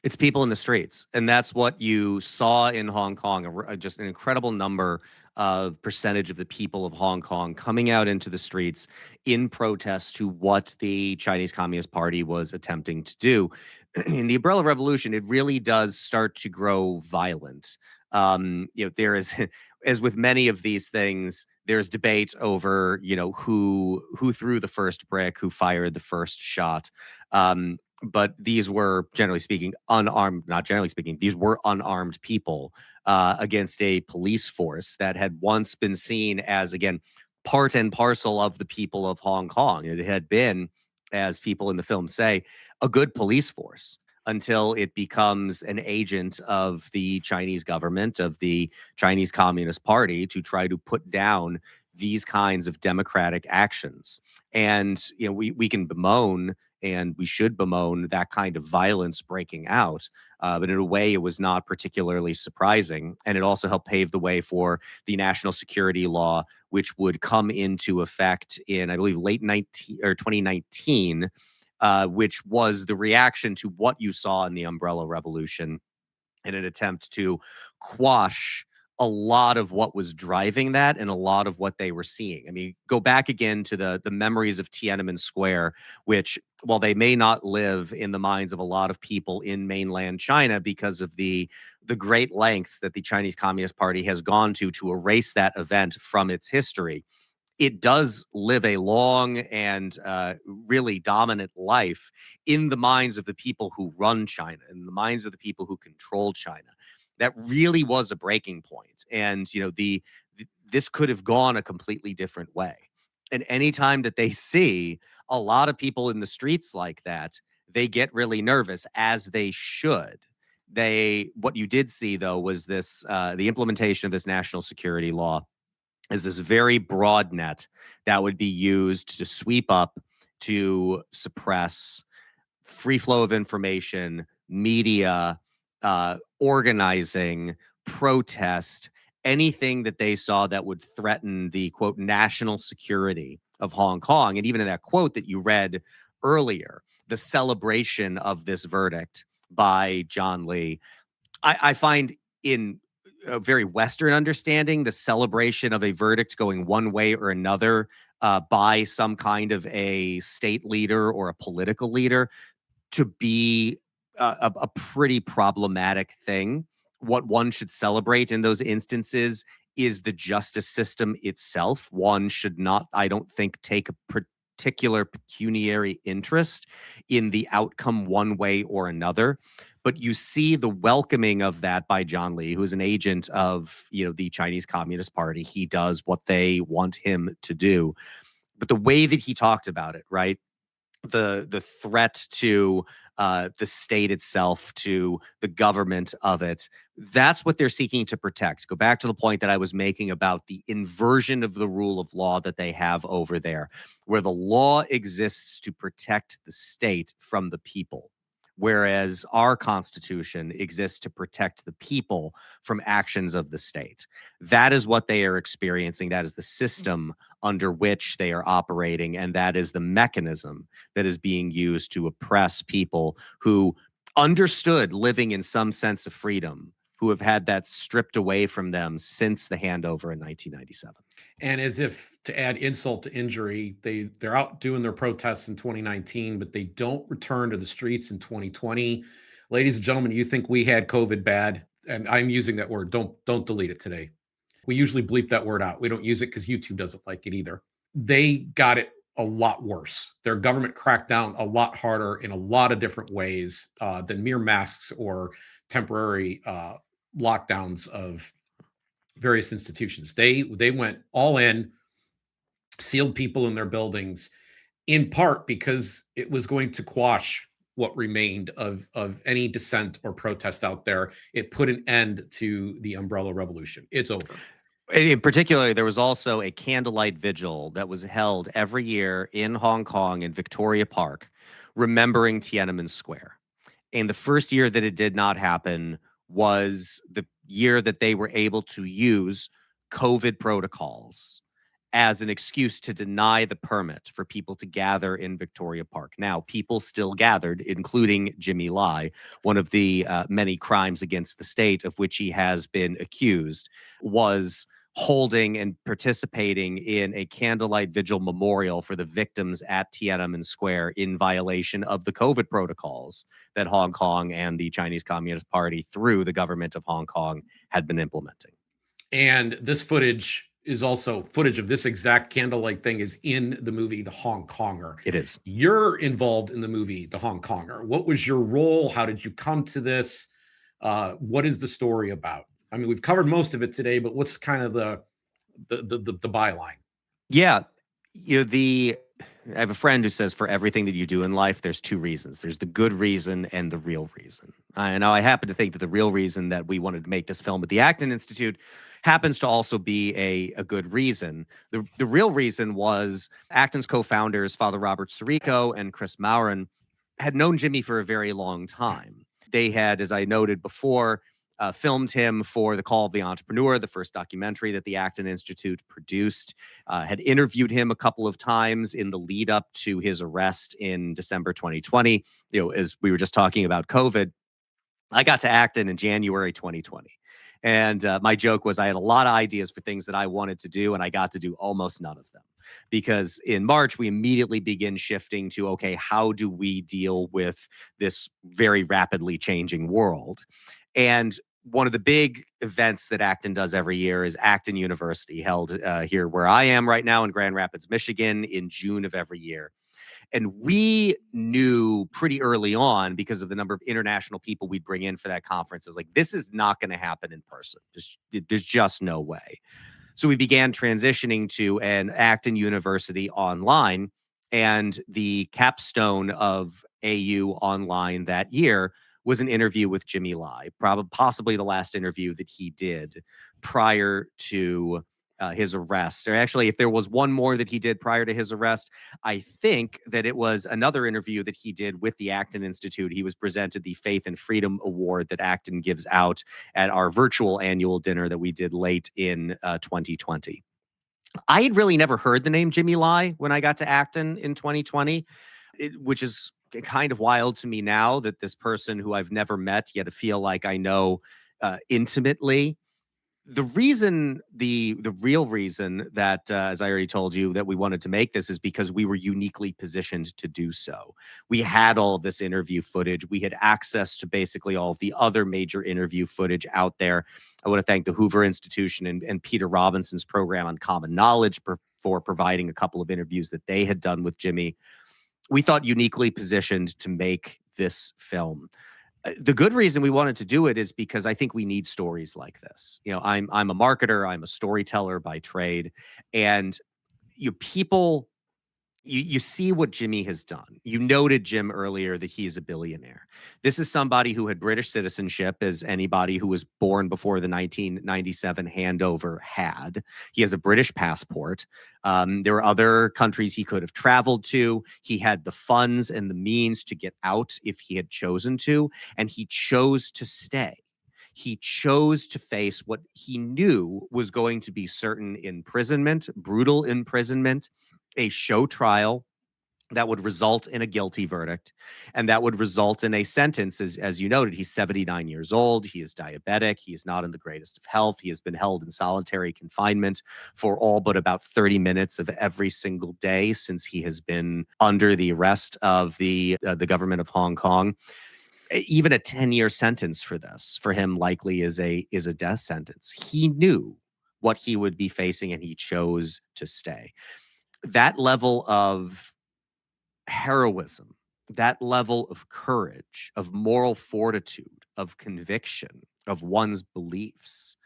it's people in the streets. And that's what you saw in Hong Kong, just an incredible number of percentage of the people of Hong Kong coming out into the streets in protest to what the Chinese Communist Party was attempting to do. In the Umbrella Revolution, it really does start to grow violent. There is, as with many of these things, there's debate over, who threw the first brick, who fired the first shot. But these were, generally speaking, these were unarmed people against a police force that had once been seen as, again, part and parcel of the people of Hong Kong. It had been, as people in the film say, a good police force until it becomes an agent of the Chinese government, of the Chinese Communist Party, to try to put down these kinds of democratic actions. And we can bemoan, and we should bemoan, that kind of violence breaking out. But in a way, it was not particularly surprising. And it also helped pave the way for the national security law, which would come into effect in, I believe, late 2019, which was the reaction to what you saw in the Umbrella Revolution, in an attempt to quash a lot of what was driving that and a lot of what they were seeing. I mean, go back again to the memories of Tiananmen Square, which, while they may not live in the minds of a lot of people in mainland China because of the great lengths that the Chinese Communist Party has gone to erase that event from its history, it does live a long and really dominant life in the minds of the people who run China, in the minds of the people who control China. That really was a breaking point. And, this could have gone a completely different way. And anytime that they see a lot of people in the streets like that, they get really nervous, as they should. What you did see, though, was this, the implementation of this national security law is this very broad net that would be used to sweep up, to suppress free flow of information, media, organizing, protest, anything that they saw that would threaten the, quote, national security of Hong Kong. And even in that quote that you read earlier, the celebration of this verdict by John Lee, I find, in a very Western understanding, the celebration of a verdict going one way or another by some kind of a state leader or a political leader to be a pretty problematic thing. What one should celebrate in those instances is the justice system itself. One should not, I don't think, take a particular pecuniary interest in the outcome one way or another. But you see the welcoming of that by John Lee, who is an agent of, the Chinese Communist Party. He does what they want him to do. But the way that he talked about it, right? The threat to the state itself to the government of it. That's what they're seeking to protect. Go back to the point that I was making about the inversion of the rule of law that they have over there, where the law exists to protect the state from the people, whereas our Constitution exists to protect the people from actions of the state. That is what they are experiencing. That is the system under which they are operating, and that is the mechanism that is being used to oppress people who understood living in some sense of freedom, who have had that stripped away from them since the handover in 1997.
And as if to add insult to injury, they're out doing their protests in 2019, but they don't return to the streets in 2020. Ladies and gentlemen, you think we had COVID bad? And I'm using that word. Don't delete it today. We usually bleep that word out. We don't use it because YouTube doesn't like it either. They got it a lot worse. Their government cracked down a lot harder in a lot of different ways than mere masks or temporary lockdowns of various institutions. They went all in, sealed people in their buildings, in part because it was going to quash what remained of any dissent or protest out there. It put an end to the umbrella revolution. It's over.
In particular, there was also a candlelight vigil that was held every year in Hong Kong in Victoria Park, remembering Tiananmen Square. And the first year that it did not happen was the year that they were able to use COVID protocols as an excuse to deny the permit for people to gather in Victoria Park. Now, people still gathered, including Jimmy Lai. One of the many crimes against the state of which he has been accused was holding and participating in a candlelight vigil memorial for the victims at Tiananmen Square in violation of the COVID protocols that Hong Kong and the Chinese Communist Party, through the government of Hong Kong, had been implementing.
And this footage is also footage of this exact candlelight thing is in the movie The Hong Konger.
It is.
You're involved in the movie The Hong Konger. What was your role? How did you come to this? What is the story about? I mean, we've covered most of it today, but what's kind of the byline?
Yeah. I have a friend who says for everything that you do in life, there's two reasons. There's the good reason and the real reason. Now, I happen to think that the real reason that we wanted to make this film at the Acton Institute happens to also be a good reason. The real reason was Acton's co-founders, Father Robert Sirico and Chris Maurin, had known Jimmy for a very long time. They had, as I noted before, filmed him for The Call of the Entrepreneur, the first documentary that the Acton Institute produced, had interviewed him a couple of times in the lead up to his arrest in December 2020. As we were just talking about COVID, I got to Acton in January 2020. And my joke was I had a lot of ideas for things that I wanted to do, and I got to do almost none of them. Because in March, we immediately begin shifting to, okay, how do we deal with this very rapidly changing world? And one of the big events that Acton does every year is Acton University, held here where I am right now in Grand Rapids, Michigan, in June of every year. And we knew pretty early on, because of the number of international people we'd bring in for that conference, it was like, this is not going to happen in person. There's just no way. So we began transitioning to an Acton University online, and the capstone of AU online that year was an interview with Jimmy Lai, possibly the last interview that he did prior to his arrest. Or actually, if there was one more that he did prior to his arrest, I think that it was another interview that he did with the Acton Institute. He was presented the Faith and Freedom Award that Acton gives out at our virtual annual dinner that we did late in 2020. I had really never heard the name Jimmy Lai when I got to Acton in 2020, which is kind of wild to me now, that this person who I've never met yet I feel like I know intimately. The reason, the real reason that, as I already told you, that we wanted to make this is because we were uniquely positioned to do so. We had all of this interview footage. We had access to basically all of the other major interview footage out there. I want to thank the Hoover Institution and Peter Robinson's program on Common Knowledge for providing a couple of interviews that they had done with Jimmy. We thought uniquely positioned to make this film. The good reason we wanted to do it is because I think we need stories like this. I'm a marketer, I'm a storyteller by trade, and people you see what Jimmy has done. You noted, Jim, earlier that he's a billionaire. This is somebody who had British citizenship, as anybody who was born before the 1997 handover had. He has a British passport. There were other countries he could have traveled to. He had the funds and the means to get out if he had chosen to, and he chose to stay. He chose to face what he knew was going to be certain imprisonment, brutal imprisonment, a show trial that would result in a guilty verdict, and that would result in a sentence. As you noted, he's 79 years old. He is diabetic. He is not in the greatest of health. He has been held in solitary confinement for all but about 30 minutes of every single day since he has been under the arrest of the government of Hong Kong. Even a 10-year sentence for this, for him, likely is a death sentence. He knew what he would be facing, and he chose to stay. That level of heroism, that level of courage, of moral fortitude, of conviction, of one's beliefs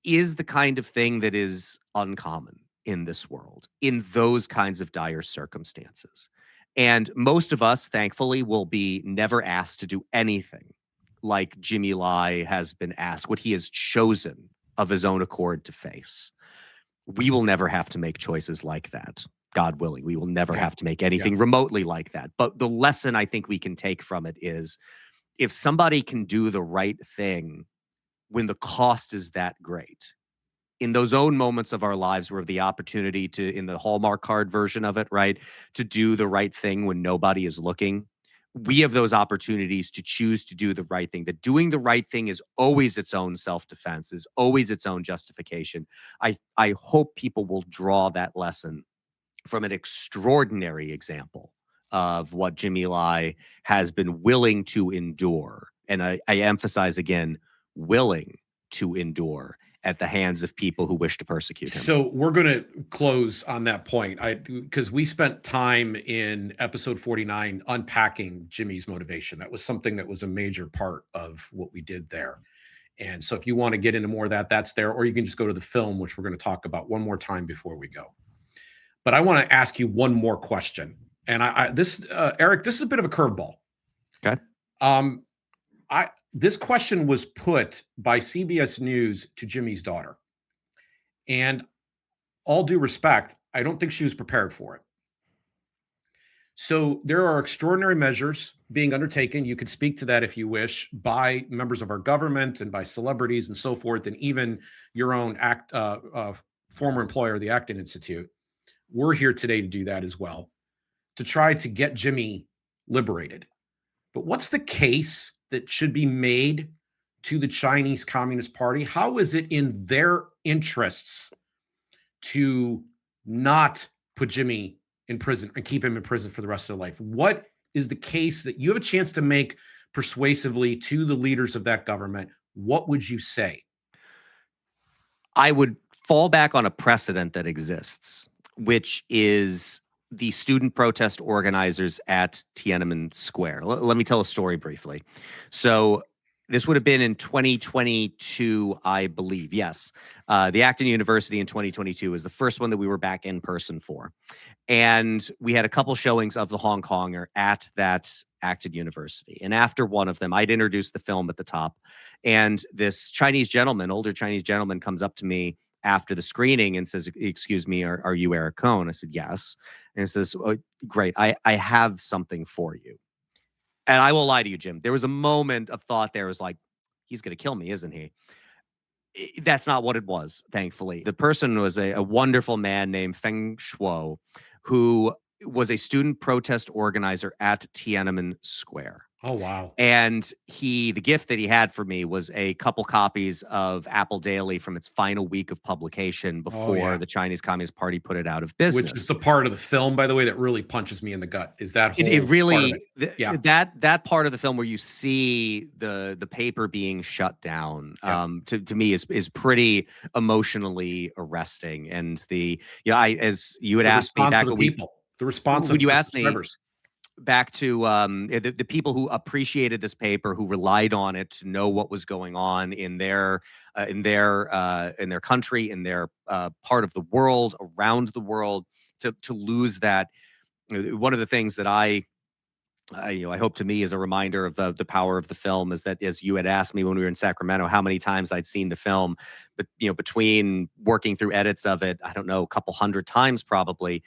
is the kind of thing that is uncommon in this world, in those kinds of dire circumstances. And most of us, thankfully, will be never asked to do anything like Jimmy Lai has been asked, what he has chosen of his own accord to face. We will never have to make choices like that, God willing. We will never have to make anything remotely like that. But the lesson I think we can take from it is, if somebody can do the right thing when the cost is that great, in those own moments of our lives where the opportunity to, in the Hallmark card version of it, right, to do the right thing when nobody is looking, we have those opportunities to choose to do the right thing. That doing the right thing is always its own self-defense, is always its own justification. I hope people will draw that lesson from an extraordinary example of what Jimmy Lai has been willing to endure. And I emphasize again, willing to endure at the hands of people who wish to persecute him.
So we're going to close on that point, because we spent time in episode 49 unpacking Jimmy's motivation. That was something that was a major part of what we did there. And so if you want to get into more of that, that's there, or you can just go to the film, which we're going to talk about one more time before we go. But I want to ask you one more question. And Eric, this is a bit of a curveball.
Okay.
This question was put by CBS News to Jimmy's daughter. And all due respect, I don't think she was prepared for it. So there are extraordinary measures being undertaken. You could speak to that if you wish, by members of our government and by celebrities and so forth, and even your own former employer, the Acton Institute. We're here today to do that as well, to try to get Jimmy liberated. But what's the case that should be made to the Chinese Communist Party? How is it in their interests to not put Jimmy in prison and keep him in prison for the rest of their life? What is the case that you have a chance to make persuasively to the leaders of that government? What would you say?
I would fall back on a precedent that exists, which is the student protest organizers at Tiananmen Square. Let me tell a story briefly. So this would have been in 2022, I believe. Yes. The Acton University in 2022 was the first one that we were back in person for. And we had a couple showings of the Hong Konger at that Acton University. And after one of them, I'd introduced the film at the top. And this Chinese gentleman, older Chinese gentleman, comes up to me after the screening and says, "Excuse me, are you Eric Kohn?" I said, "Yes." And he says, "Oh, great. I have something for you." And I will lie to you, Jim. There was a moment of thought there. It was like, he's going to kill me, isn't he? That's not what it was, thankfully. The person was a wonderful man named Feng Shuo, who was a student protest organizer at Tiananmen Square.
Oh, wow.
And the gift that he had for me was a couple copies of Apple Daily from its final week of publication before the Chinese Communist Party put it out of business.
Which is the part of the film, by the way, that really punches me in the gut, is that whole
it really,
part of it.
That part of the film where you see the paper being shut down, to me is pretty emotionally arresting. And as you had asked me back
the response
when
of
you
the
asked me
subscribers.
Back to the people who appreciated this paper, who relied on it to know what was going on in their country, in their part of the world, around the world. to lose that. One of the things that I hope to me is a reminder of the power of the film is that, as you had asked me when we were in Sacramento, how many times I'd seen the film, but between working through edits of it, I don't know, a couple hundred times probably.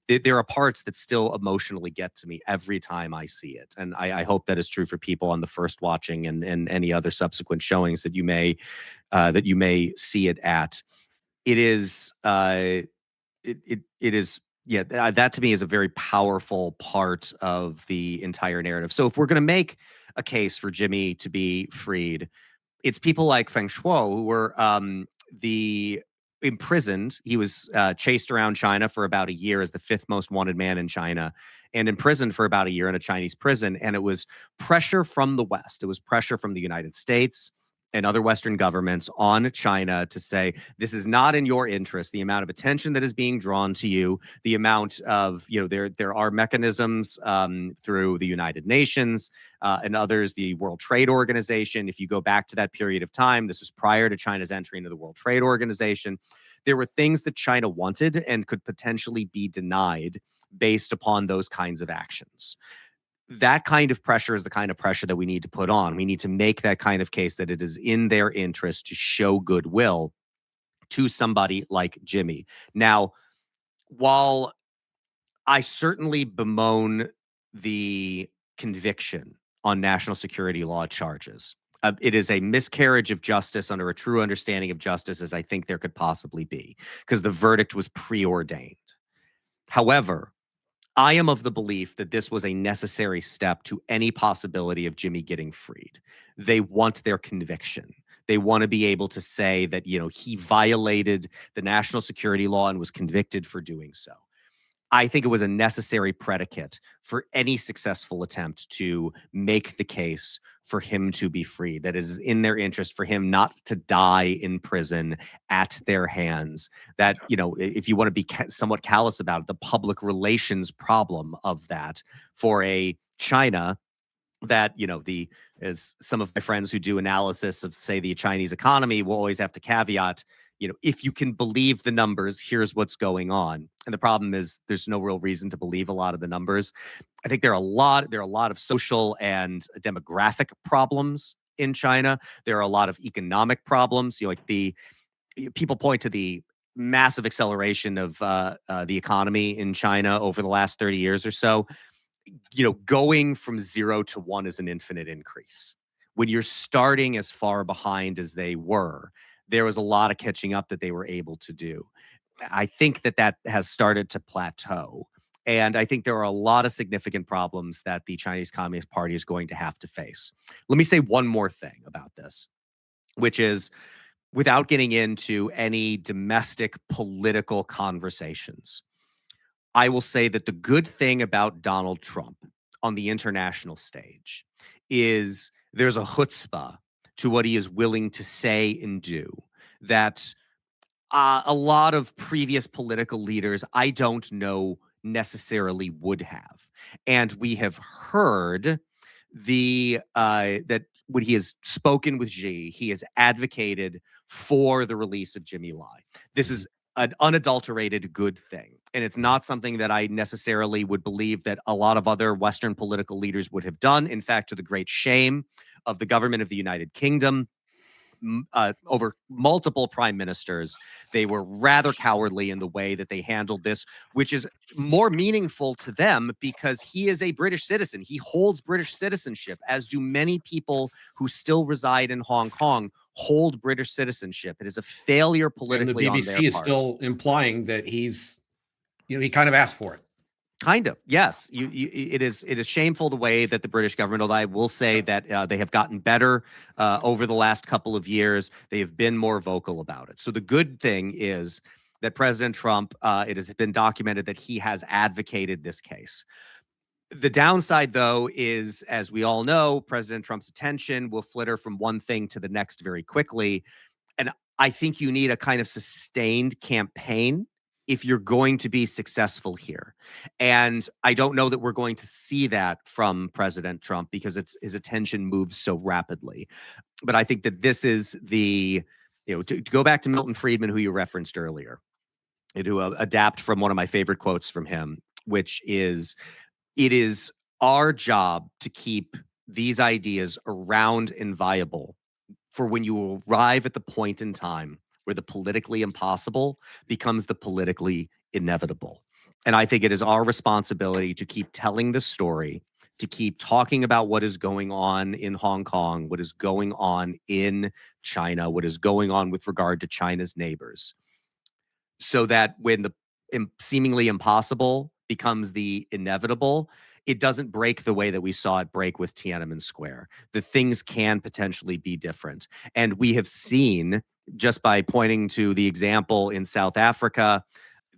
There are parts that still emotionally get to me every time I see it, and I hope that is true for people on the first watching and any other subsequent showings that you may see it at. It is it is. Yeah, that to me is a very powerful part of the entire narrative. So if we're going to make a case for Jimmy to be freed, it's people like Feng Shuo who were imprisoned. He was chased around China for about a year as the 5th most wanted man in China, and imprisoned for about a year in a Chinese prison. And it was pressure from the West. It was pressure from the United States and other Western governments on China to say, this is not in your interest. The amount of attention that is being drawn to you, the amount of, there are mechanisms through the United Nations and others, the World Trade Organization. If you go back to that period of time, this was prior to China's entry into the World Trade Organization. There were things that China wanted and could potentially be denied based upon those kinds of actions. That kind of pressure is the kind of pressure that we need to put on. We need to make that kind of case that it is in their interest to show goodwill to somebody like Jimmy. Now, while I certainly bemoan the conviction on national security law charges, it is a miscarriage of justice under a true understanding of justice as I think there could possibly be, because the verdict was preordained. However, I am of the belief that this was a necessary step to any possibility of Jimmy getting freed. They want their conviction. They want to be able to say that, he violated the national security law and was convicted for doing so. I think it was a necessary predicate for any successful attempt to make the case for him to be free, that it is in their interest for him not to die in prison at their hands. That, if you want to be somewhat callous about it, the public relations problem of that for a China that, as some of my friends who do analysis of, say, the Chinese economy will always have to caveat, if you can believe the numbers, here's what's going on. And the problem is there's no real reason to believe a lot of the numbers. I think there are a lot of social and demographic problems in China. There are a lot of economic problems. People point to the massive acceleration of the economy in China over the last 30 years or so. Going from 0 to 1 is an infinite increase. When you're starting as far behind as they were, there was a lot of catching up that they were able to do. I think that has started to plateau. And I think there are a lot of significant problems that the Chinese Communist Party is going to have to face. Let me say one more thing about this, which is, without getting into any domestic political conversations, I will say that the good thing about Donald Trump on the international stage is there's a chutzpah to what he is willing to say and do that a lot of previous political leaders, I don't know, necessarily would have. And we have heard that when he has spoken with Xi, he has advocated for the release of Jimmy Lai. This is an unadulterated good thing. And it's not something that I necessarily would believe that a lot of other Western political leaders would have done. In fact, to the great shame of the government of the United Kingdom, over multiple prime ministers, they were rather cowardly in the way that they handled this, which is more meaningful to them because he is a British citizen. He holds British citizenship, as do many people who still reside in Hong Kong hold British citizenship. It is a failure politically on their part.
And the BBC is still implying that he's, he kind of asked for it.
Kind of, yes. It is shameful the way that the British government, although I will say that they have gotten better over the last couple of years. They have been more vocal about it. So the good thing is that President Trump, it has been documented that he has advocated this case. The downside, though, is, as we all know, President Trump's attention will flitter from one thing to the next very quickly. And I think you need a kind of sustained campaign if you're going to be successful here. And I don't know that we're going to see that from President Trump because his attention moves so rapidly. But I think that this is to go back to Milton Friedman, who you referenced earlier. to adapt from one of my favorite quotes from him, which is, it is our job to keep these ideas around and viable for when you arrive at the point in time where the politically impossible becomes the politically inevitable. And I think it is our responsibility to keep telling the story, to keep talking about what is going on in Hong Kong, what is going on in China, what is going on with regard to China's neighbors, so that when the seemingly impossible becomes the inevitable, it doesn't break the way that we saw it break with Tiananmen Square. The things can potentially be different. And we have seen, just by pointing to the example in South Africa,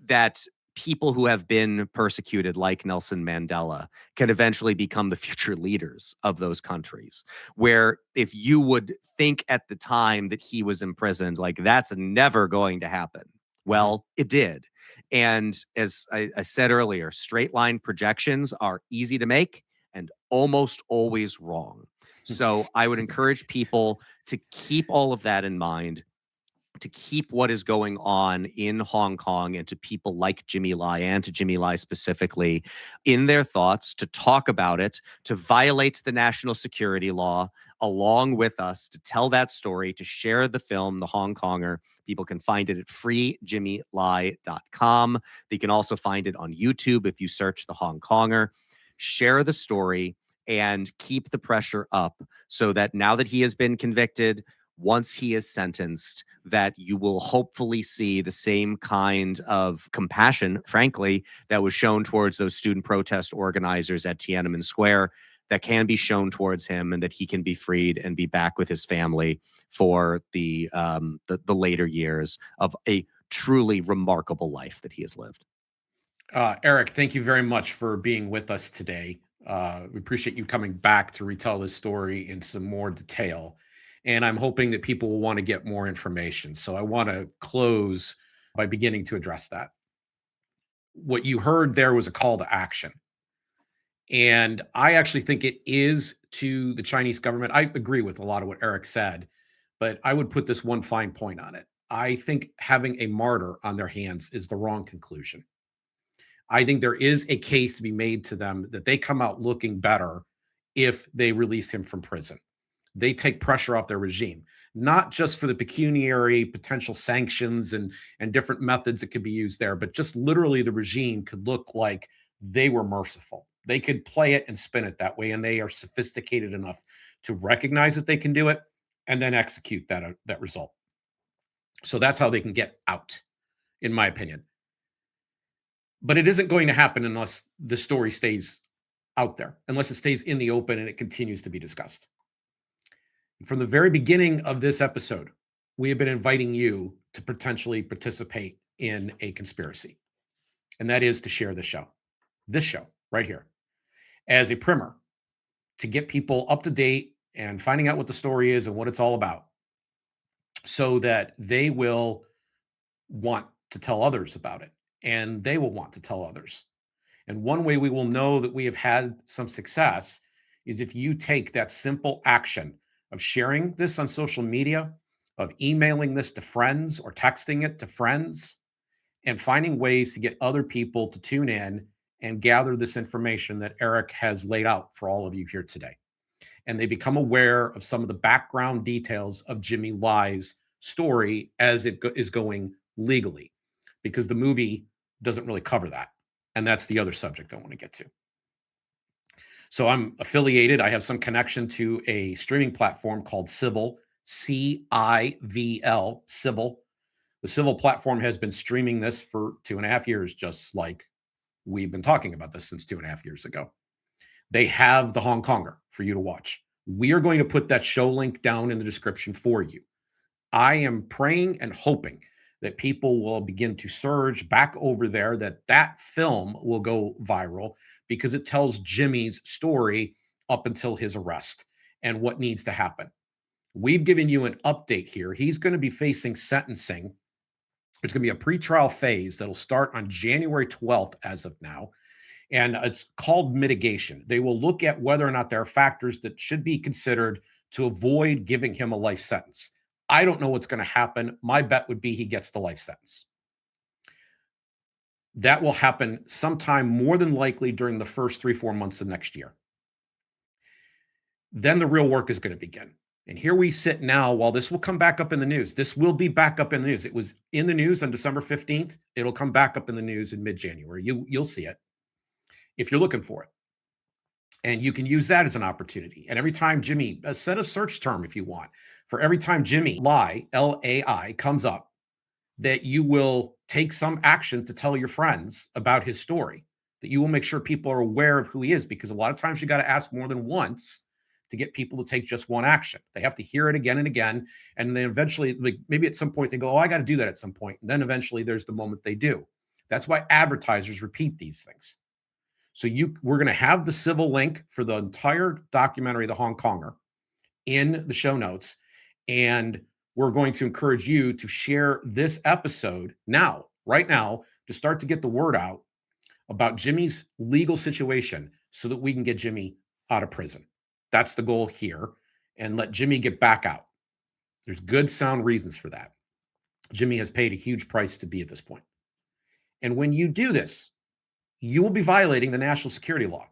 that people who have been persecuted, like Nelson Mandela, can eventually become the future leaders of those countries. Where if you would think at the time that he was imprisoned, like, that's never going to happen. Well, it did. And as I said earlier, straight line projections are easy to make and almost always wrong. So I would encourage people to keep all of that in mind, to keep what is going on in Hong Kong and to people like Jimmy Lai, and to Jimmy Lai specifically, in their thoughts, to talk about it, to violate the national security law along with us, to tell that story, to share the film, The Hong Konger. People can find it at freejimmylai.com. They can also find it on YouTube if you search The Hong Konger. Share the story and keep the pressure up so that now that he has been convicted, once he is sentenced, that you will hopefully see the same kind of compassion, frankly, that was shown towards those student protest organizers at Tiananmen Square, that can be shown towards him, and that he can be freed and be back with his family for the later years of a truly remarkable life that he has lived.
Eric, thank you very much for being with us today. We appreciate you coming back to retell this story in some more detail. And I'm hoping that people will want to get more information. So I want to close by beginning to address that. What you heard there was a call to action. And I actually think it is to the Chinese government. I agree with a lot of what Eric said, but I would put this one fine point on it. I think having a martyr on their hands is the wrong conclusion. I think there is a case to be made to them that they come out looking better if they release him from prison. They take pressure off their regime, not just for the pecuniary potential sanctions and different methods that could be used there, but just literally the regime could look like they were merciful. They could play it and spin it that way, and they are sophisticated enough to recognize that they can do it and then execute that result. So that's how they can get out, in my opinion. But it isn't going to happen unless the story stays out there, unless it stays in the open and it continues to be discussed. From the very beginning of this episode, we have been inviting you to potentially participate in a conspiracy, and that is to share this show right here, as a primer, to get people up to date and finding out what the story is and what it's all about, so that they will want to tell others about it, and they will want to tell others. And one way we will know that we have had some success is if you take that simple action of sharing this on social media, of emailing this to friends or texting it to friends, and finding ways to get other people to tune in and gather this information that Eric has laid out for all of you here today. And they become aware of some of the background details of Jimmy Lai's story as it is going legally, because the movie doesn't really cover that. And that's the other subject I want to get to. So I'm affiliated. I have some connection to a streaming platform called CiVL, CiVL, CiVL. The CiVL platform has been streaming this for 2.5 years, just like we've been talking about this since 2.5 years ago. They have The Hong Konger for you to watch. We are going to put that show link down in the description for you. I am praying and hoping that people will begin to surge back over there, that film will go viral, because it tells Jimmy's story up until his arrest and what needs to happen. We've given you an update here. He's going to be facing sentencing. There's going to be a pretrial phase that'll start on January 12th as of now. And it's called mitigation. They will look at whether or not there are factors that should be considered to avoid giving him a life sentence. I don't know what's going to happen. My bet would be he gets the life sentence. That will happen sometime more than likely during the first 3-4 months of next year. Then the real work is going to begin. And here we sit now while this will come back up in the news. This will be back up in the news. It was in the news on December 15th. It'll come back up in the news in mid-January. You'll see it if you're looking for it. And you can use that as an opportunity. And every time Jimmy, set a search term if you want, for every time Jimmy Lai, L-A-I, comes up, that you will take some action to tell your friends about his story, that you will make sure people are aware of who he is, because a lot of times you got to ask more than once to get people to take just one action. They have to hear it again and again. And then eventually, like maybe at some point they go, oh, I got to do that at some point. And then eventually there's the moment they do. That's why advertisers repeat these things. So we're going to have the CiVL link for the entire documentary, The Hong Konger, in the show notes. And we're going to encourage you to share this episode now, right now, to start to get the word out about Jimmy's legal situation so that we can get Jimmy out of prison. That's the goal here, and let Jimmy get back out. There's good, sound reasons for that. Jimmy has paid a huge price to be at this point. And when you do this, you will be violating the national security law.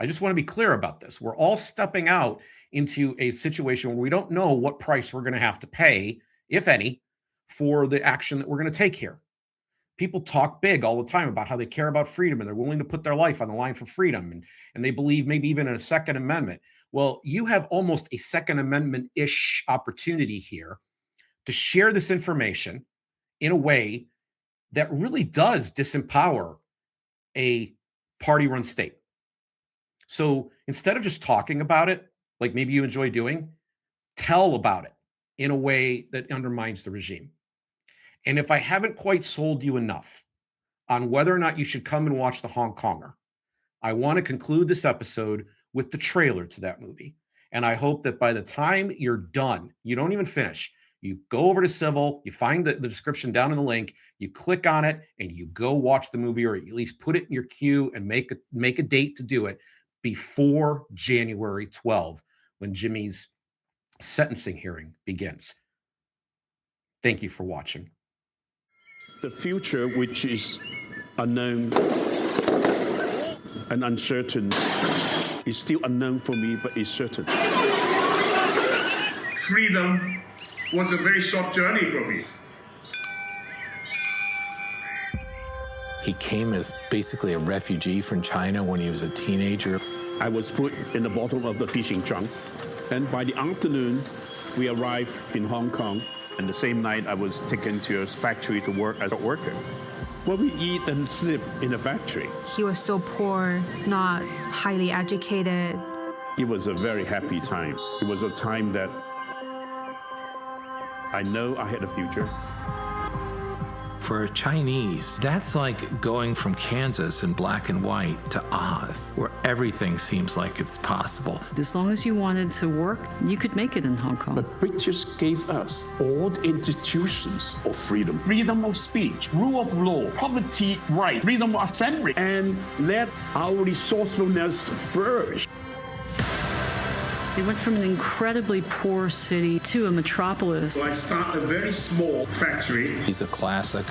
I just want to be clear about this. We're all stepping out into a situation where we don't know what price we're going to have to pay, if any, for the action that we're going to take here. People talk big all the time about how they care about freedom and they're willing to put their life on the line for freedom. And they believe maybe even in a Second Amendment. Well, you have almost a Second Amendment-ish opportunity here to share this information in a way that really does disempower a party-run state. So instead of just talking about it, like maybe you enjoy doing, tell about it in a way that undermines the regime. And if I haven't quite sold you enough on whether or not you should come and watch The Hong Konger, I want to conclude this episode with the trailer to that movie. And I hope that by the time you're done, you don't even finish, you go over to CiVL, you find the description down in the link, you click on it, and you go watch the movie, or at least put it in your queue and make a date to do it before January 12th, when Jimmy's sentencing hearing begins. Thank you for watching.
The future, which is unknown and uncertain, is still unknown for me, but is certain.
Freedom was a very short journey for me.
He came as basically a refugee from China when he was a teenager.
I was put in the bottom of the fishing trunk, and by the afternoon, we arrived in Hong Kong. And the same night, I was taken to a factory to work as a worker. Well, we eat and sleep in a factory.
He was so poor, not highly educated.
It was a very happy time. It was a time that I know I had a future.
For a Chinese, that's like going from Kansas in black and white to Oz, where everything seems like it's possible.
As long as you wanted to work, you could make it in Hong Kong.
But British gave us all the institutions of freedom. Freedom of speech, rule of law, property rights, freedom of assembly, and let our resourcefulness flourish.
They went from an incredibly poor city to a metropolis.
So I started a very small factory.
He's a classic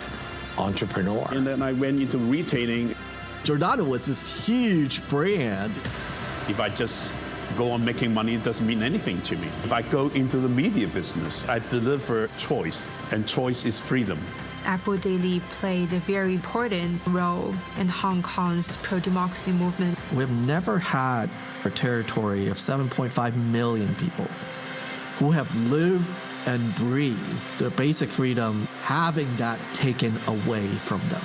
entrepreneur.
And then I went into retailing.
Giordano was this huge brand.
If I just go on making money, it doesn't mean anything to me. If I go into the media business, I deliver choice, and choice is freedom.
Apple Daily played a very important role in Hong Kong's pro-democracy movement.
We've never had a territory of 7.5 million people who have lived and breathed the basic freedom, having that taken away from them.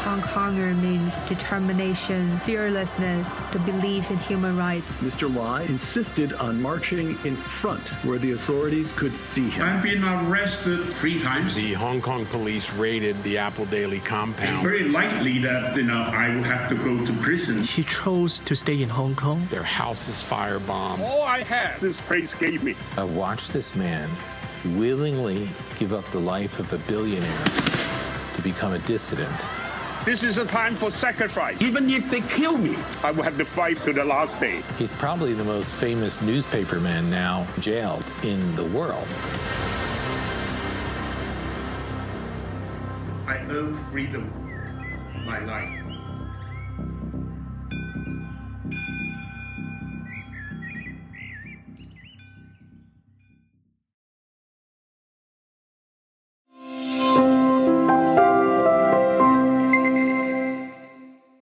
Hong Konger means determination, fearlessness, the belief in human rights.
Mr. Lai insisted on marching in front where the authorities could see him.
I've been arrested 3 times.
The Hong Kong police raided the Apple Daily compound.
It's very likely that, I will have to go to prison.
He chose to stay in Hong Kong.
Their houses firebombed.
All I had, this place gave me.
I watched this man willingly give up the life of a billionaire to become a dissident.
This is a time for sacrifice. Even if they kill me, I will have to fight to the last day.
He's probably the most famous newspaperman now jailed in the world.
I earned freedom, my life.